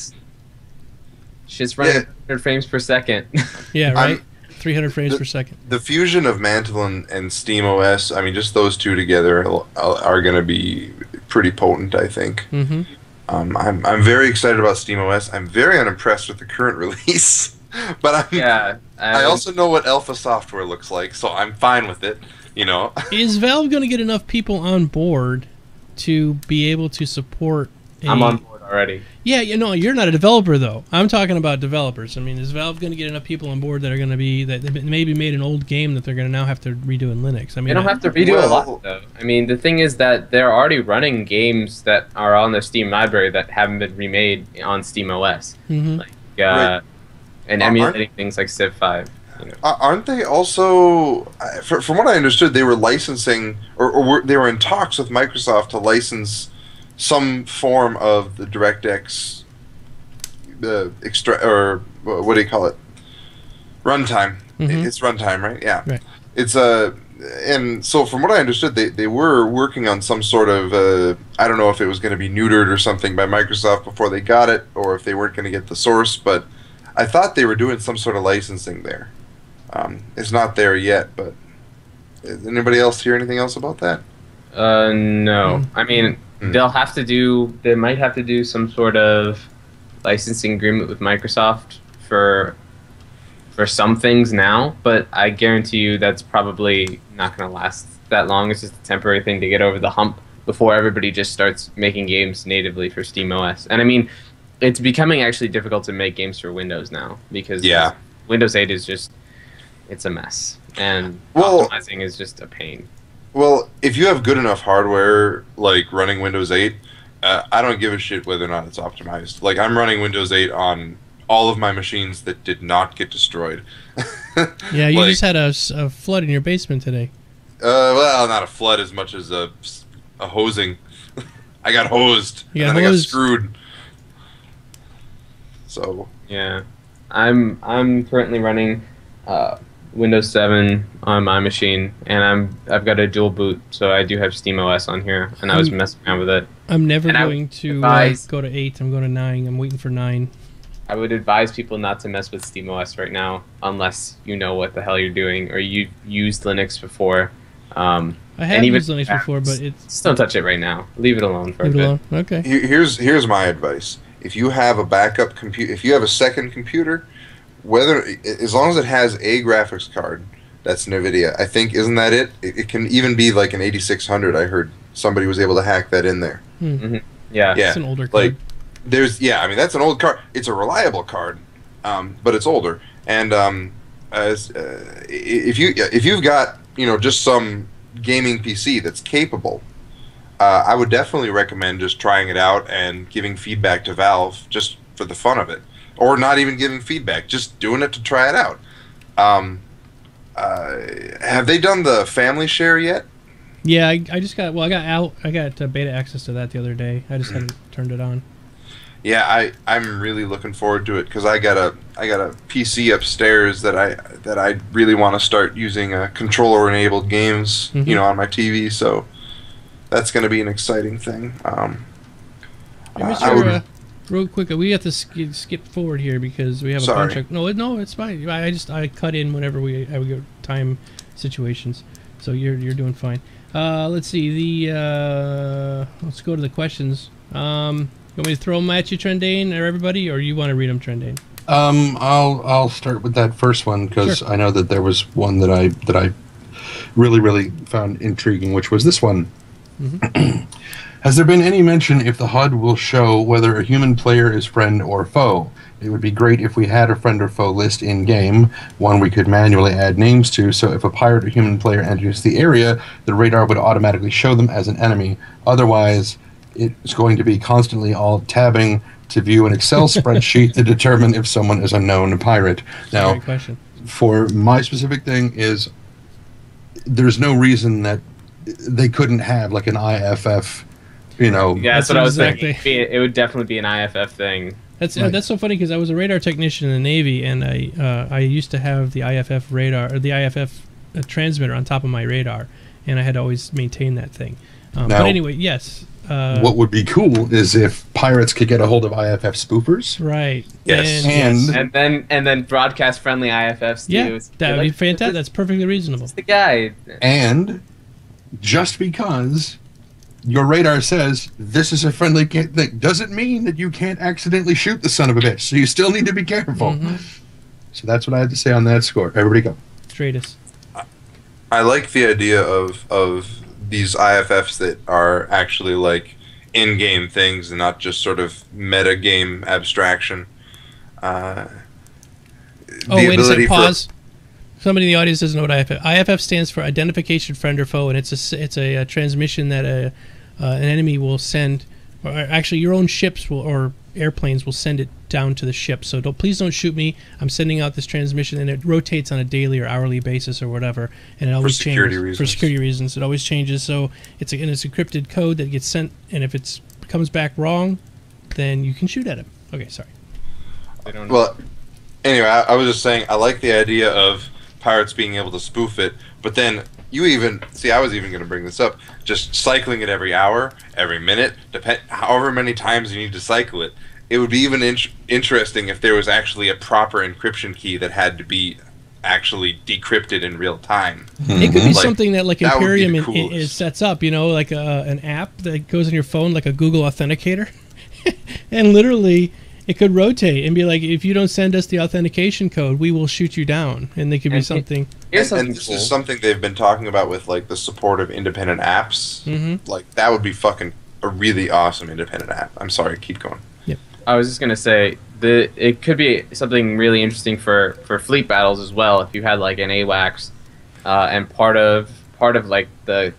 Shit's running 100 frames per second. Yeah, right. 300 frames per second. The fusion of Mantle and SteamOS, I mean, just those two together are going to be pretty potent, I think. Mm-hmm. I'm very excited about SteamOS. I'm very unimpressed with the current release, but I also know what alpha software looks like, so I'm fine with it. You know, is Valve going to get enough people on board to be able to support? I'm on board already. Yeah, you're not a developer though. I'm talking about developers. I mean, is Valve going to get enough people on board that are going to be that maybe made an old game that they're going to now have to redo in Linux? I mean, they don't have to redo a lot though. I mean, the thing is that they're already running games that are on their Steam library that haven't been remade on SteamOS, mm-hmm. And emulating things like Civ 5. Aren't they also, from what I understood, they were licensing, or they were in talks with Microsoft to license some form of the DirectX, or what do you call it? Runtime. Mm-hmm. It's runtime, right? Yeah. Right. It's and so from what I understood, they were working on some sort of, I don't know if it was going to be neutered or something by Microsoft before they got it, or if they weren't going to get the source, but I thought they were doing some sort of licensing there. It's not there yet, but anybody else hear anything else about that? No. I mean, they might have to do some sort of licensing agreement with Microsoft for some things now, but I guarantee you that's probably not going to last that long. It's just a temporary thing to get over the hump before everybody just starts making games natively for SteamOS. And I mean, it's becoming actually difficult to make games for Windows now because Windows 8 is just, it's a mess, and optimizing is just a pain. Well, if you have good enough hardware, like running Windows 8, I don't give a shit whether or not it's optimized. Like, I'm running Windows 8 on all of my machines that did not get destroyed. Yeah, you just had a flood in your basement today. Well, not a flood as much as a hosing. I got hosed, and I got screwed. So yeah, I'm currently running Windows 7 on my machine, and I've got a dual boot, so I do have SteamOS on here, and I was messing around with it. I'm never going to go to 8. I'm going to 9. I'm waiting for 9. I would advise people not to mess with SteamOS right now unless you know what the hell you're doing or you've used Linux before. I have used Linux before, but it's just don't touch it right now. Leave it alone for a bit. Okay. Here's my advice. If you have a backup computer, if you have a second computer, as long as it has a graphics card that's NVIDIA, I think, isn't that it? It can even be like an 8600. I heard somebody was able to hack that in there. Mm-hmm. Yeah, it's an older card. I mean, that's an old card. It's a reliable card, but it's older. And if you've got just some gaming PC that's capable, I would definitely recommend just trying it out and giving feedback to Valve just for the fun of it. Or not even giving feedback, just doing it to try it out. Have they done the family share yet? Yeah, I just got beta access to that the other day. I just hadn't turned it on. Yeah, I'm really looking forward to it because I got a PC upstairs that I really want to start using controller enabled games, on my TV. So that's going to be an exciting thing. Real quick, we have to skip forward here because we have a bunch of... No, it's fine. I cut in whenever we go time situations, so you're doing fine. Let's see let's go to the questions. You want me to throw them at you, Trendane, or everybody, or you want to read them, Trendane? I'll start with that first one because I know that there was one that I really found intriguing, which was this one. Mm-hmm. Has there been any mention if the HUD will show whether a human player is friend or foe? It would be great if we had a friend or foe list in-game, one we could manually add names to, so if a pirate or human player enters the area, the radar would automatically show them as an enemy. Otherwise, it's going to be constantly all tabbing to view an Excel spreadsheet to determine if someone is a known pirate. Now, for my specific thing is, there's no reason that they couldn't have like an IFF. Yeah, that's what I was thinking. It would definitely be an IFF thing. That's so funny because I was a radar technician in the Navy, and I used to have the IFF radar or the IFF a transmitter on top of my radar, and I had to always maintain that thing. But Now- anyway, yes. What would be cool is if pirates could get a hold of IFF spoofers. Right. Yes. And And then broadcast friendly IFFs too. yeah, that would be fantastic. That's perfectly reasonable. That's the guy. And just because your radar says this is a friendly thing doesn't mean that you can't accidentally shoot the son of a bitch. So you still need to be careful. So that's what I had to say on that score. Everybody go. Stratus. I like the idea of these IFFs that are actually like in-game things and not just sort of meta-game abstraction. Oh, wait a second. Pause. Somebody in the audience doesn't know what IFF. IFF stands for Identification Friend or Foe, and it's a transmission that an enemy will send, or actually your own ships will, or airplanes will send it down to the ship. So please don't shoot me. I'm sending out this transmission, and it rotates on a daily or hourly basis or whatever, and it always changes for security reasons. It always changes. So it's an encrypted code that gets sent, and if it comes back wrong, then you can shoot at it. Okay, sorry. Well, anyway, I was just saying I like the idea of pirates being able to spoof it, but then you even see. I was even going to bring this up. Just cycling it every hour, every minute, however many times you need to cycle it. It would be even interesting if there was actually a proper encryption key that had to be actually decrypted in real time. It could be something that like that would be Imperium the coolest. sets up, you know, like an app that goes on your phone, like a Google Authenticator, and literally it could rotate and be like, if you don't send us the authentication code, we will shoot you down. And they could be something. Here's something And this cool. is something they've been talking about with like the support of independent apps. Like that would be fucking a really awesome independent app. I'm sorry, keep going. I was just gonna say it could be something really interesting for fleet battles as well. If you had like an AWACS, and part of like the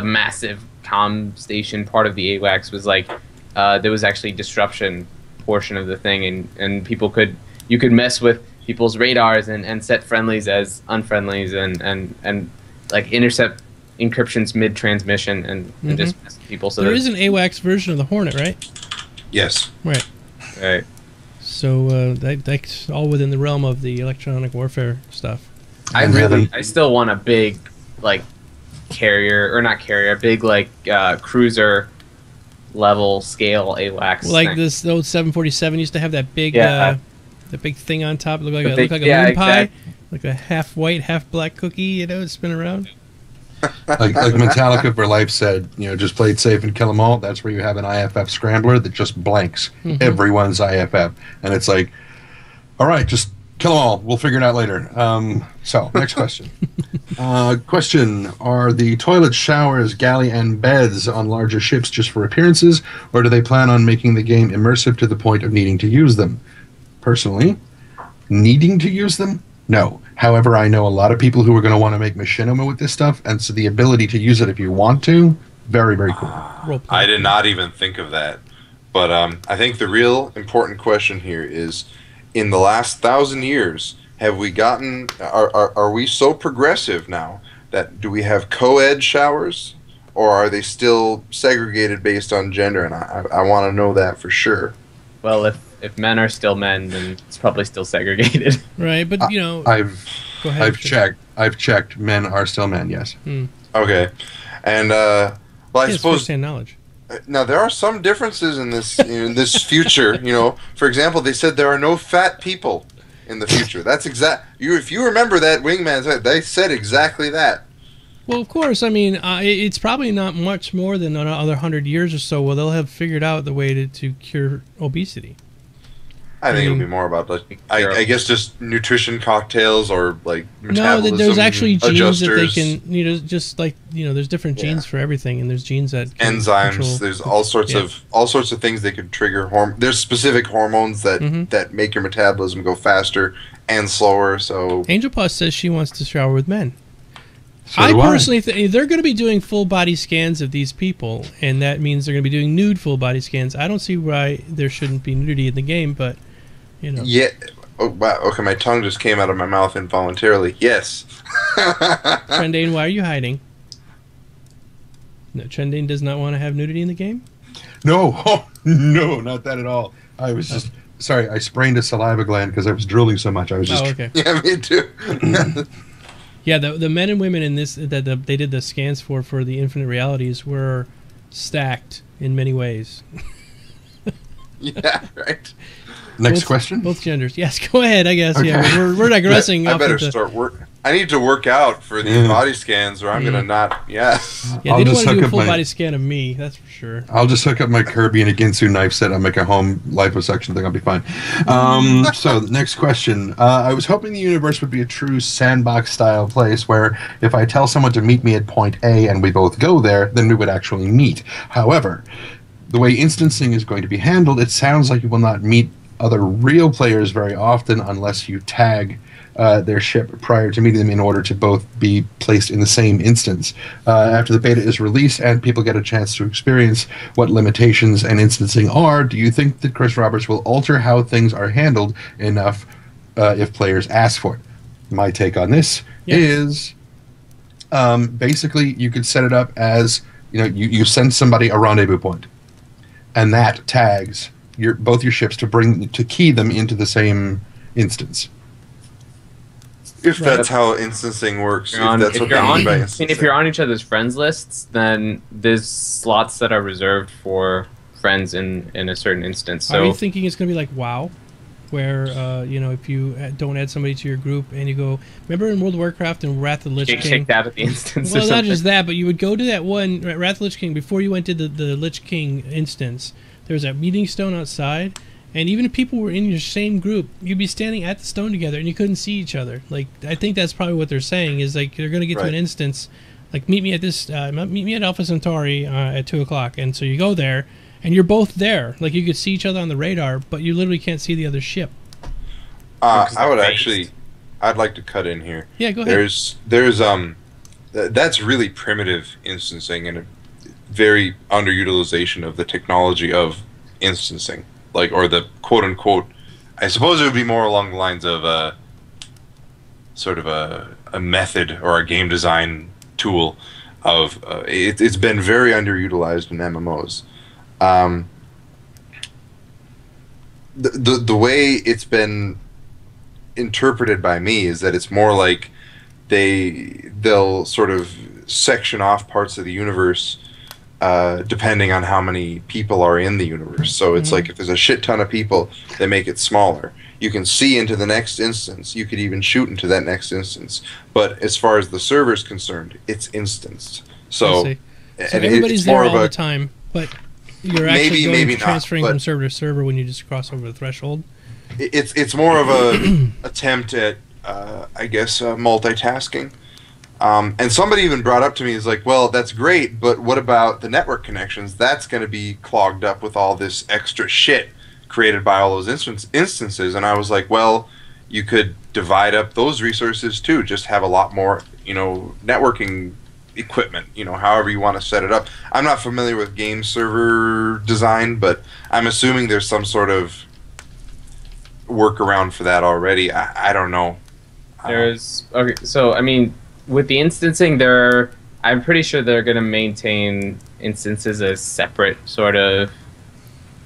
massive comm station part of the AWACS was like there was actually disruption portion of the thing, and you could mess with people's radars and set friendlies as unfriendlies and like intercept encryptions mid transmission and just mess with people. So There is an AWACS version of the Hornet, right? Yes. Right. Right. So that's all within the realm of the electronic warfare stuff. I still want a big like carrier or not carrier, a big like cruiser level scale AWACS. Like thing. this, the old 747 used to have that big, Yeah. the big thing on top. It looked like The a, big- looked like a yeah, moon pie, exactly. like a half white, half black cookie. You know, spin around. like Metallica for Life said, you know, just play it safe and kill them all. That's where you have an IFF scrambler that just blanks everyone's IFF. And it's like, all right, just kill them all. We'll figure it out later. So, next question. Question, are the toilet, showers, galley, and beds on larger ships just for appearances, or do they plan on making the game immersive to the point of needing to use them? Personally, needing to use them? No. However, I know a lot of people who are going to want to make machinima with this stuff, and so the ability to use it if you want to, very, very cool. I did not even think of that. But I think the real important question here is, in the last 1,000 years, have we gotten, are we so progressive now that do we have co-ed showers, or are they still segregated based on gender? And I want to know that for sure. Well, if men are still men, then it's probably still segregated. Right, but you know, go ahead. I've checked. Men are still men. Yes. Okay, and well, I Yes, suppose first-hand knowledge. now there are some differences in this future. You know, for example, they said there are no fat people in the future. That's if you remember that Wingman said, they said exactly that. Well, of course. I mean, it's probably not much more than another 100 years or so. Well, they'll have figured out the way to cure obesity. I think it'll be more about like I guess just nutrition cocktails or like No, metabolism there's actually genes that they adjusters, can, you know, just like, you know, there's different genes for everything, and there's genes that can enzymes. control- There's all sorts of things that could trigger there's specific hormones that make your metabolism go faster and slower. So Angel Paw says she wants to shower with men. So I do personally think they're going to be doing full body scans of these people, and that means they're going to be doing nude full body scans. I don't see why there shouldn't be nudity in the game, but you know. yeah. Oh wow. Okay, my tongue just came out of my mouth involuntarily. Yes. Trendane, why are you hiding? No, Trendane does not want to have nudity in the game? No, no, not that at all. I was just sorry. I sprained a saliva gland because I was drooling so much. I was just Oh, okay. Yeah, me too. Yeah, the men and women in this that they did the scans for the infinite realities were stacked in many ways. Yeah, right. Next question. Both genders. Yes, go ahead. I guess. Okay. Yeah, we're digressing. I off better into- start work. I need to work out for these body scans, or I'm gonna not. Yeah. Yeah, I'll they don't just want to do hook a up full my- body scan of me. That's for sure. I'll just hook up my Kirby and a Ginsu knife set. I'll make a home liposuction thing. I'll be fine. So the next question. I was hoping the universe would be a true sandbox-style place where if I tell someone to meet me at point A and we both go there, then we would actually meet. However, the way instancing is going to be handled, it sounds like you will not meet other real players very often unless you tag their ship prior to meeting them in order to both be placed in the same instance. After the beta is released and people get a chance to experience what limitations and instancing are, do you think that Chris Roberts will alter how things are handled enough if players ask for it? My take on this is basically you could set it up as you send somebody a rendezvous point, and that tags both your ships to key them into the same instance. If that's how instancing works, if that's what they mean by instancing. If you're on each other's friends lists, then there's slots that are reserved for friends in a certain instance. So Are you thinking it's going to be like WoW, where if you don't add somebody to your group and you go, remember in World of Warcraft and Wrath of the Lich get King? kicked out of the instance. Well, or not something. just that, but you would go to that one Wrath of the Lich King before you went to the Lich King instance. There was that meeting stone outside. And even if people were in your same group, you'd be standing at the stone together, and you couldn't see each other. Like, I think that's probably what they're saying is like they're going to get to an instance, like meet me at this, meet me at Alpha Centauri at 2:00, and so you go there, and you're both there. Like you could see each other on the radar, but you literally can't see the other ship. I would actually, I'd like to cut in here. Yeah, go ahead. That's really primitive instancing and a very underutilization of the technology of instancing. Or the quote-unquote, I suppose it would be more along the lines of a method or a game design tool of it's been very underutilized in MMOs. The way it's been interpreted by me is that it's more like they'll sort of section off parts of the universe depending on how many people are in the universe. So it's like if there's a shit ton of people, they make it smaller. You can see into the next instance. You could even shoot into that next instance. But as far as the server is concerned, it's instanced. So everybody's there all the time, but you're actually transferring from server to server when you just cross over the threshold. It's more of a attempt at multitasking. And somebody even brought up to me, is like, well, that's great, but what about the network connections? That's going to be clogged up with all this extra shit created by all those instances. And I was like, well, you could divide up those resources too. Just have a lot more, networking equipment, however you want to set it up. I'm not familiar with game server design, but I'm assuming there's some sort of workaround for that already. I don't know. With the instancing, I'm pretty sure they're going to maintain instances as separate sort of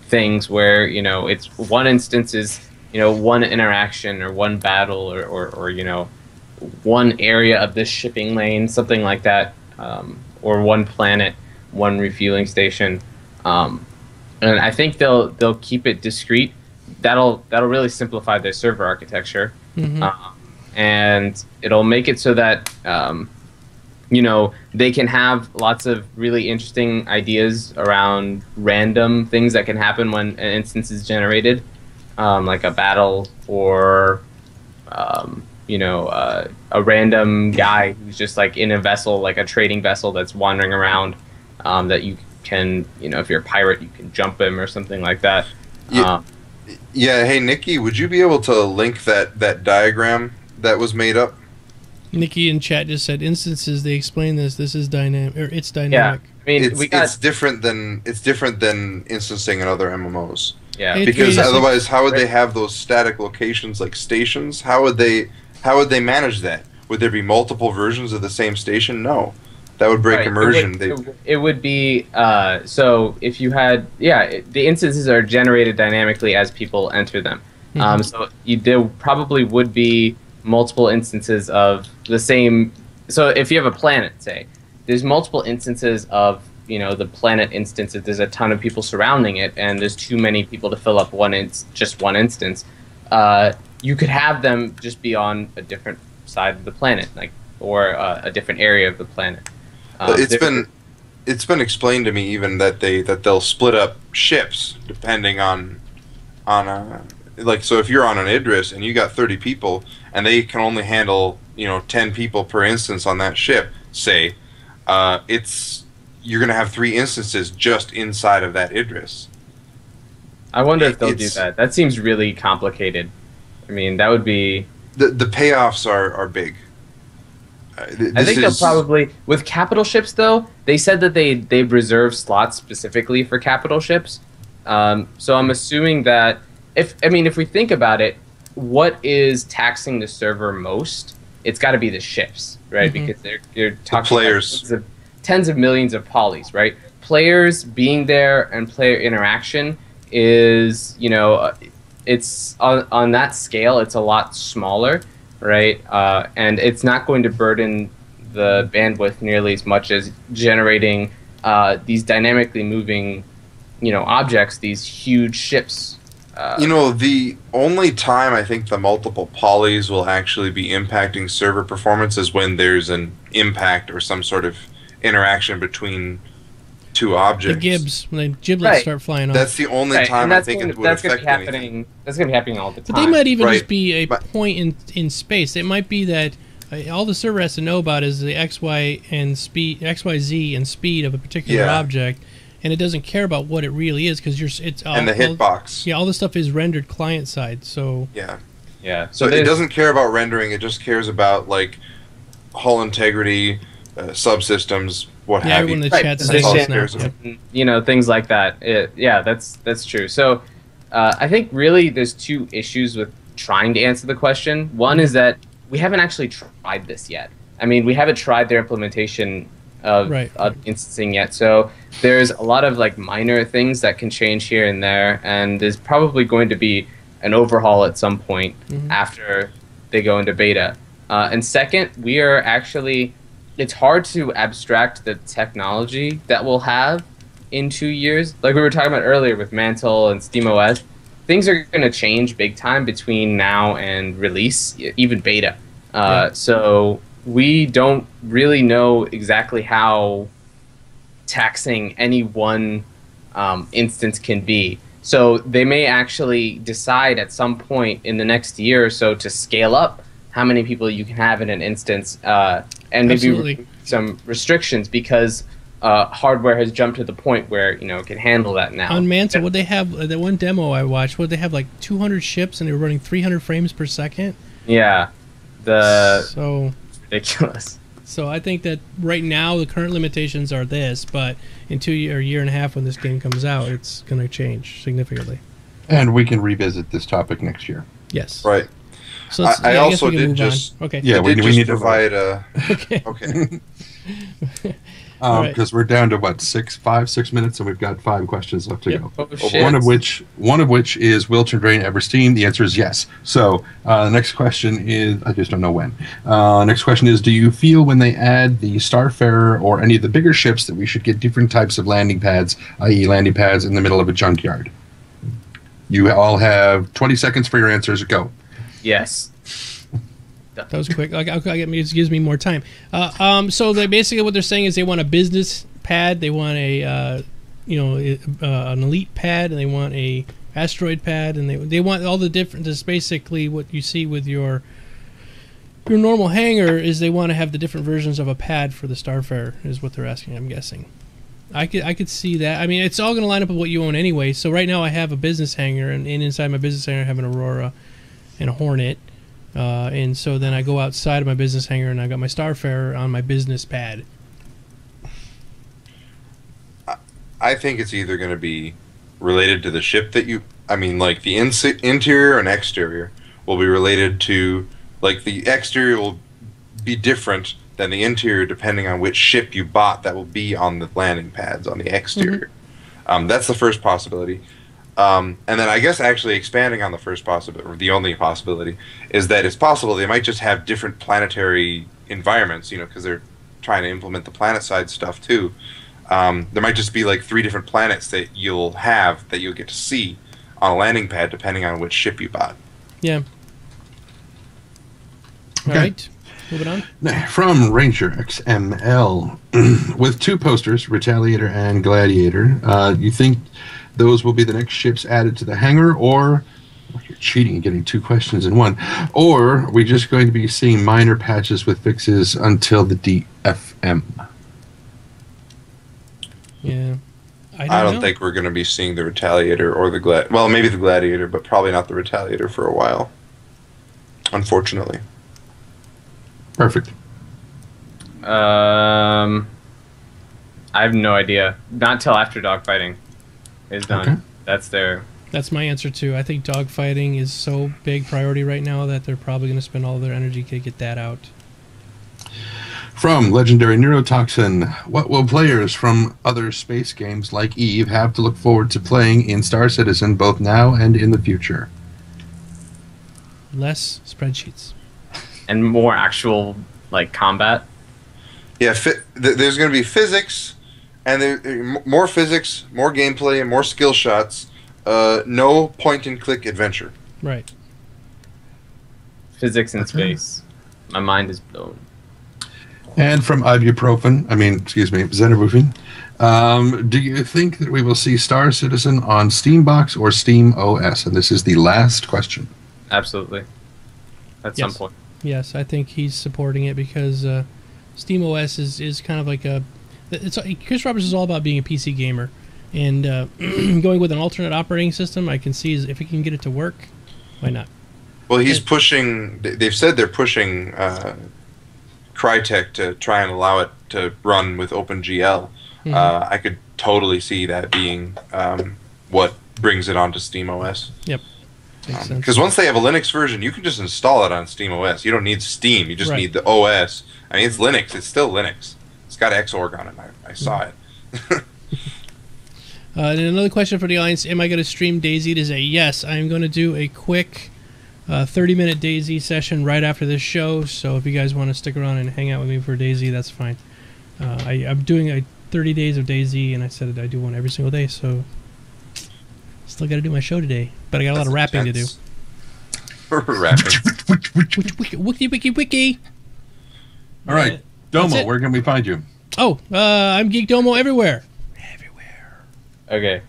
things where, it's one instance is, one interaction or one battle or one area of this shipping lane, something like that, or one planet, one refueling station. And I think they'll keep it discrete. That'll really simplify their server architecture. And it'll make it so that, they can have lots of really interesting ideas around random things that can happen when an instance is generated, like a battle or, a random guy who's just like in a vessel, like a trading vessel that's wandering around, that you can, if you're a pirate, you can jump him or something like that. Yeah. Hey, Nikki, would you be able to link that diagram that was made up? Nikki in chat just said instances. They explain this. This is dynamic, or it's dynamic. Yeah, it's different than instancing in other MMOs. Yeah, because otherwise, how would they have those static locations like stations? How would they manage that? Would there be multiple versions of the same station? No, that would break immersion. It would be so if you had the instances are generated dynamically as people enter them. So there probably would be multiple instances of the same. So if you have a planet, say, there's multiple instances of the planet instance. If there's a ton of people surrounding it, and there's too many people to fill up just one instance, you could have them just be on a different side of the planet, or a different area of the planet. It's been explained to me even that they'll split up ships depending on so if you're on an Idris and you got 30 people and they can only handle 10 people per instance on that ship, say, you're gonna have 3 instances just inside of that Idris. I wonder if they'll do that. That seems really complicated. I mean, that would be the payoffs are big. I think they'll probably, with capital ships though, they said that they reserve slots specifically for capital ships. So I'm assuming that if we think about it, what is taxing the server most? It's got to be the ships, right? Because you're talking players, about tens of millions of polys, right? Players being there and player interaction is, it's on that scale, it's a lot smaller. Right, and it's not going to burden the bandwidth nearly as much as generating these dynamically moving, objects, these huge ships. The only time I think the multiple polys will actually be impacting server performance is when there's an impact or some sort of interaction between 2 objects. The gibs, when the giblets start flying off. That's the only time I think it would affect anything. That's going to be happening all the time. But they might even just be a point in space. It might be that all the server has to know about is the XYZ and speed of a particular object, and it doesn't care about what it really is because it's and the hitbox. Yeah, all the stuff is rendered client side. So yeah. So it doesn't care about rendering. It just cares about hull integrity, subsystems. What have you? The chat things like that. That's true. So I think really there's 2 issues with trying to answer the question. One is that we haven't actually tried this yet. I mean, we haven't tried their implementation of instancing yet. So there's a lot of minor things that can change here and there, and there's probably going to be an overhaul at some point after they go into beta. And second, we are actually... It's hard to abstract the technology that we'll have in 2 years. Like we were talking about earlier with Mantle and SteamOS, things are going to change big time between now and release, even beta. So we don't really know exactly how taxing any one instance can be. So they may actually decide at some point in the next year or so to scale up how many people you can have in an instance, and maybe some restrictions because hardware has jumped to the point where it can handle that now. On Mantle, would they have the one demo I watched? Would they have 200 ships and they were running 300 frames per second? Yeah, so it's ridiculous. So I think that right now the current limitations are this, but in a year and a half when this game comes out, it's going to change significantly. And we can revisit this topic next year. Yes. Right. So I also did just okay. Yeah, we need to provide a okay. Because we're down to 5-6 minutes, and we've got 5 questions left to go. Oh, one of which is will Train ever Steam? The answer is yes. So the next question is I just don't know when. Next question is: do you feel when they add the Starfarer or any of the bigger ships that we should get different types of landing pads, i.e., landing pads in the middle of a junkyard? You all have 20 seconds for your answers. Go. Yes. That was quick. It gives me more time. So they basically what they're saying is they want a business pad, they want an elite pad, and they want a asteroid pad, and they want all the different. Just basically what you see with your normal hangar is they want to have the different versions of a pad for the Starfarer is what they're asking. I'm guessing. I could see that. I mean, it's all going to line up with what you own anyway. So right now I have a business hangar, and inside my business hangar I have an Aurora and a Hornet. And so then I go outside of my business hangar and I got my Starfarer on my business pad. I think it's either going to be related to the ship that you... I mean, the interior and exterior will be related to... the exterior will be different than the interior depending on which ship you bought that will be on the landing pads on the exterior. That's the first possibility. And then I guess actually expanding on the first possibility, or the only possibility, is that it's possible they might just have different planetary environments, you know, because they're trying to implement the planet side stuff too. There might just be like 3 different planets that you'll get to see on a landing pad depending on which ship you bought. Yeah. All Okay. right. Moving on. From Ranger XML, with 2 posters, Retaliator and Gladiator, you think those will be the next ships added to the hangar, or you're cheating and getting 2 questions in one, or are we just going to be seeing minor patches with fixes until the DFM? Yeah. I don't think we're going to be seeing the Retaliator or the well, maybe the Gladiator, but probably not the Retaliator for a while. Unfortunately. Perfect. I have no idea. Not till after dogfighting is done. Okay. That's my answer too. I think dogfighting is so big priority right now that they're probably going to spend all their energy to get that out. From Legendary Neurotoxin, what will players from other space games like EVE have to look forward to playing in Star Citizen both now and in the future? Less spreadsheets. And more actual like combat. Yeah, there's going to be physics, and more physics, more gameplay, and more skill shots. No point-and-click adventure. Right. Physics in space. My mind is blown. And from Xenobufin, do you think that we will see Star Citizen on Steambox or Steam OS? And this is the last question. Absolutely. At some point. Yes, I think he's supporting it because Steam OS is kind of like Chris Roberts is all about being a PC gamer, and going with an alternate operating system, I can see if he can get it to work, why not? Well, he's pushing. They've said they're pushing Crytek to try and allow it to run with OpenGL. Mm-hmm. I could totally see that being what brings it onto SteamOS. Yep. Makes sense. Because once they have a Linux version, you can just install it on SteamOS. You don't need Steam. You just need the OS. I mean, it's Linux. It's still Linux. It's got Xorg on it. I saw it. And another question for the audience: am I going to stream DayZ today? Yes, I'm going to do a quick 30-minute DayZ session right after this show. So if you guys want to stick around and hang out with me for DayZ, that's fine. I'm doing a 30 days of DayZ, and I said I do one every single day. So still got to do my show today, but I got a lot of rapping to do. Rapping. Wiki. All right, Domo, where can we find you? Oh, I'm Geekdomo everywhere. Okay.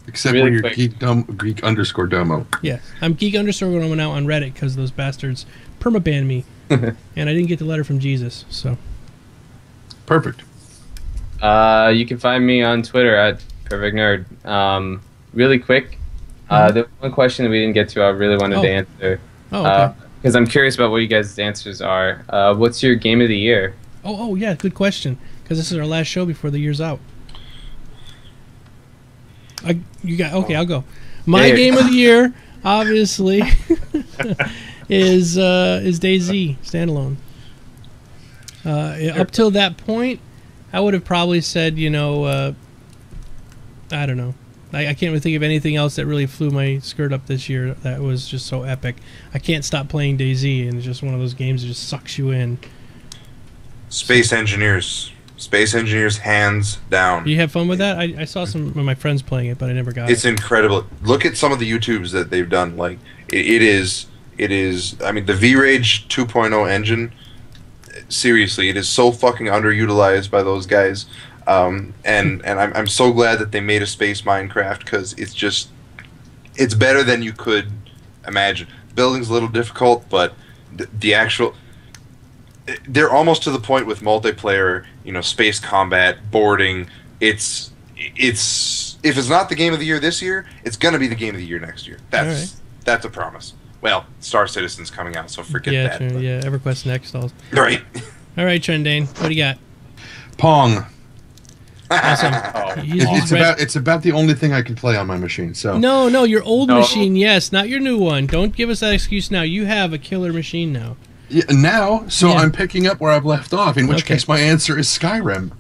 Except really when you're quick. Geek_Domo. Yes, I'm Geek_Domo now on Reddit because those bastards permabanned me, and I didn't get the letter from Jesus. So Perfect. You can find me on Twitter at Perfect Nerd. Really quick, the one question that we didn't get to, I really wanted to answer. Oh, okay. Because I'm curious about what you guys' answers are. What's your game of the year? Oh, yeah, good question. Because this is our last show before the year's out. I'll go. My game of the year, obviously, is DayZ standalone. Up till that point, I would have probably said, I don't know. I can't really think of anything else that really flew my skirt up this year that was just so epic. I can't stop playing DayZ, and it's just one of those games that just sucks you in. Space Engineers, hands down. You have fun with that? I saw some of my friends playing it, but I never got it. It's incredible. Look at some of the YouTubes that they've done. Like it is. I mean, the V-Rage 2.0 engine. Seriously, it is so fucking underutilized by those guys. And I'm so glad that they made a space Minecraft, because it's better than you could imagine. Building's a little difficult, but the actual, they're almost to the point with multiplayer, space combat, boarding. If it's not the game of the year this year, it's gonna be the game of the year next year. That's a promise. Well, Star Citizen's coming out, so forget that. Yeah, EverQuest next. Right. All right, Trendane, what do you got? Pong. Awesome. It's about the only thing I can play on my machine. So No, your old machine, yes, not your new one. Don't give us that excuse now. You have a killer machine now. Yeah, I'm picking up where I've left off. In which case, my answer is Skyrim.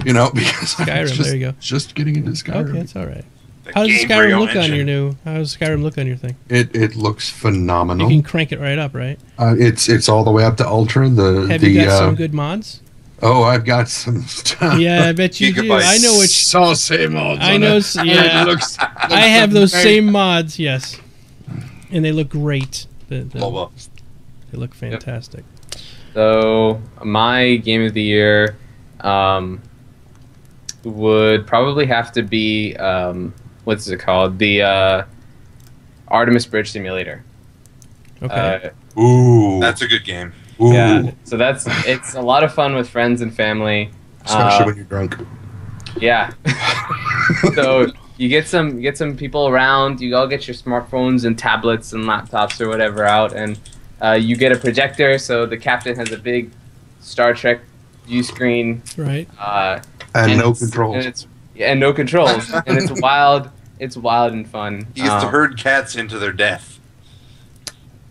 Because Skyrim. There you go. Just getting into Skyrim. Okay, it's all right. How does Gabriel Skyrim look on engine. your new? How does Skyrim look on your thing? It looks phenomenal. You can crank it right up, right? It's all the way up to ultra. Have you got some good mods? Oh, I've got some stuff. Yeah, I bet you do. Gigabytes. I know which. Saucy mods. I on know. it. Yeah, It looks I have those same mods. Yes, and they look great. They look fantastic. So my game of the year would probably have to be what's it called? The Artemis Bridge Simulator. Okay. Ooh. That's a good game. Ooh. Yeah. So it's a lot of fun with friends and family. Especially when you're drunk. Yeah. So you get some people around. You all get your smartphones and tablets and laptops or whatever out, and you get a projector. So the captain has a big Star Trek view screen. Right. And no controls. And no controls. And it's wild. It's wild and fun. He gets to herd cats into their death.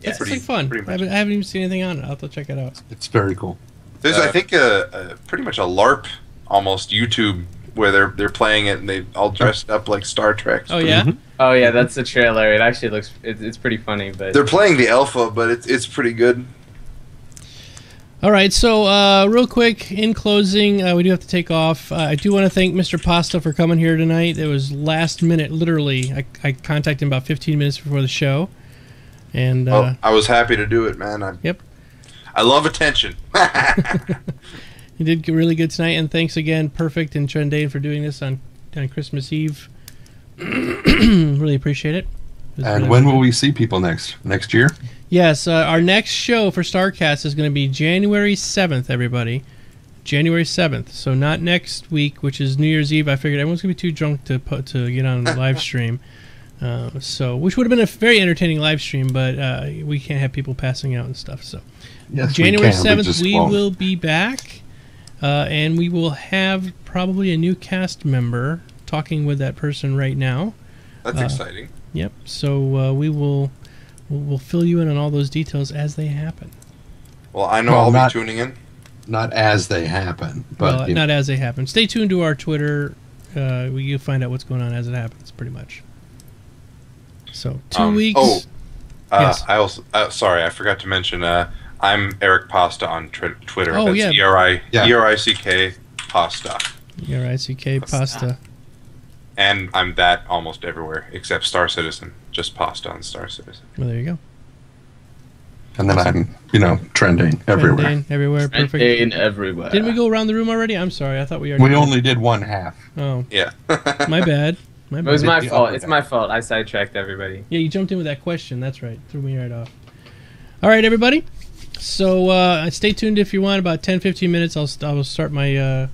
It's pretty- like fun. pretty I much. haven't even seen anything on it. I'll have to check it out. It's very cool. There's, I think, pretty much a LARP almost YouTube where they're playing it and they all dressed up like Star Trek. Oh yeah. Oh yeah, that's the trailer. It actually looks it's pretty funny, but They're playing the alpha, but it's pretty good. All right, so real quick, in closing, we do have to take off. I do want to thank Mr. Pasta for coming here tonight. It was last minute, literally. I contacted him about 15 minutes before the show. And I was happy to do it, man. Yep. I love attention. You did really good tonight, and thanks again, Perfect and Trendane, for doing this on Christmas Eve. Really appreciate it. And when will we see people next? Next year? Yes, our next show for StarCast is going to be January 7th, everybody. January 7th. So not next week, which is New Year's Eve. I figured everyone's going to be too drunk to get on the live stream. Which would have been a very entertaining live stream, but we can't have people passing out and stuff. So Yes, January we can. 7th, we will be back, and we will have probably a new cast member talking with that person right now. That's exciting. Yep. So we'll fill you in on all those details as they happen. Well, I know Well, I'll not- be tuning in. Not as they happen, but Well, not as they happen. Stay tuned to our Twitter. You'll find out what's going on as it happens, pretty much. So 2 weeks. Oh, Yes. I also sorry, I forgot to mention. I'm Eric Pasta on Twitter. Oh, That's yeah. ERICK Pasta, ERICK Pasta. and I'm that almost everywhere except Star Citizen. Just Pasta on Star Citizen. Well, there you go. and then I'm, trending everywhere. Trendane everywhere. Perfect. in everywhere. Didn't we go around the room already? I'm sorry. I thought we already. We did. only did one half. Oh, Yeah. my bad. My It was bad. my the fault. upper It's guy. my fault. I sidetracked everybody. Yeah, you jumped in with that question. That's right. Threw me right off. All right, everybody. So stay tuned if you want. About 10-15 minutes, I will start my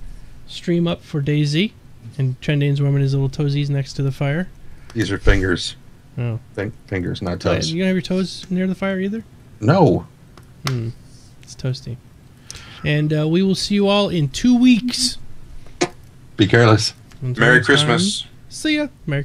stream up for DayZ. And Trendane's warming his little toesies next to the fire. These are fingers. Oh. Fingers, not toes. You gonna have your toes near the fire either? No. It's toasty. And we will see you all in 2 weeks. Be careless. Until Merry next time, Christmas. See ya. Merry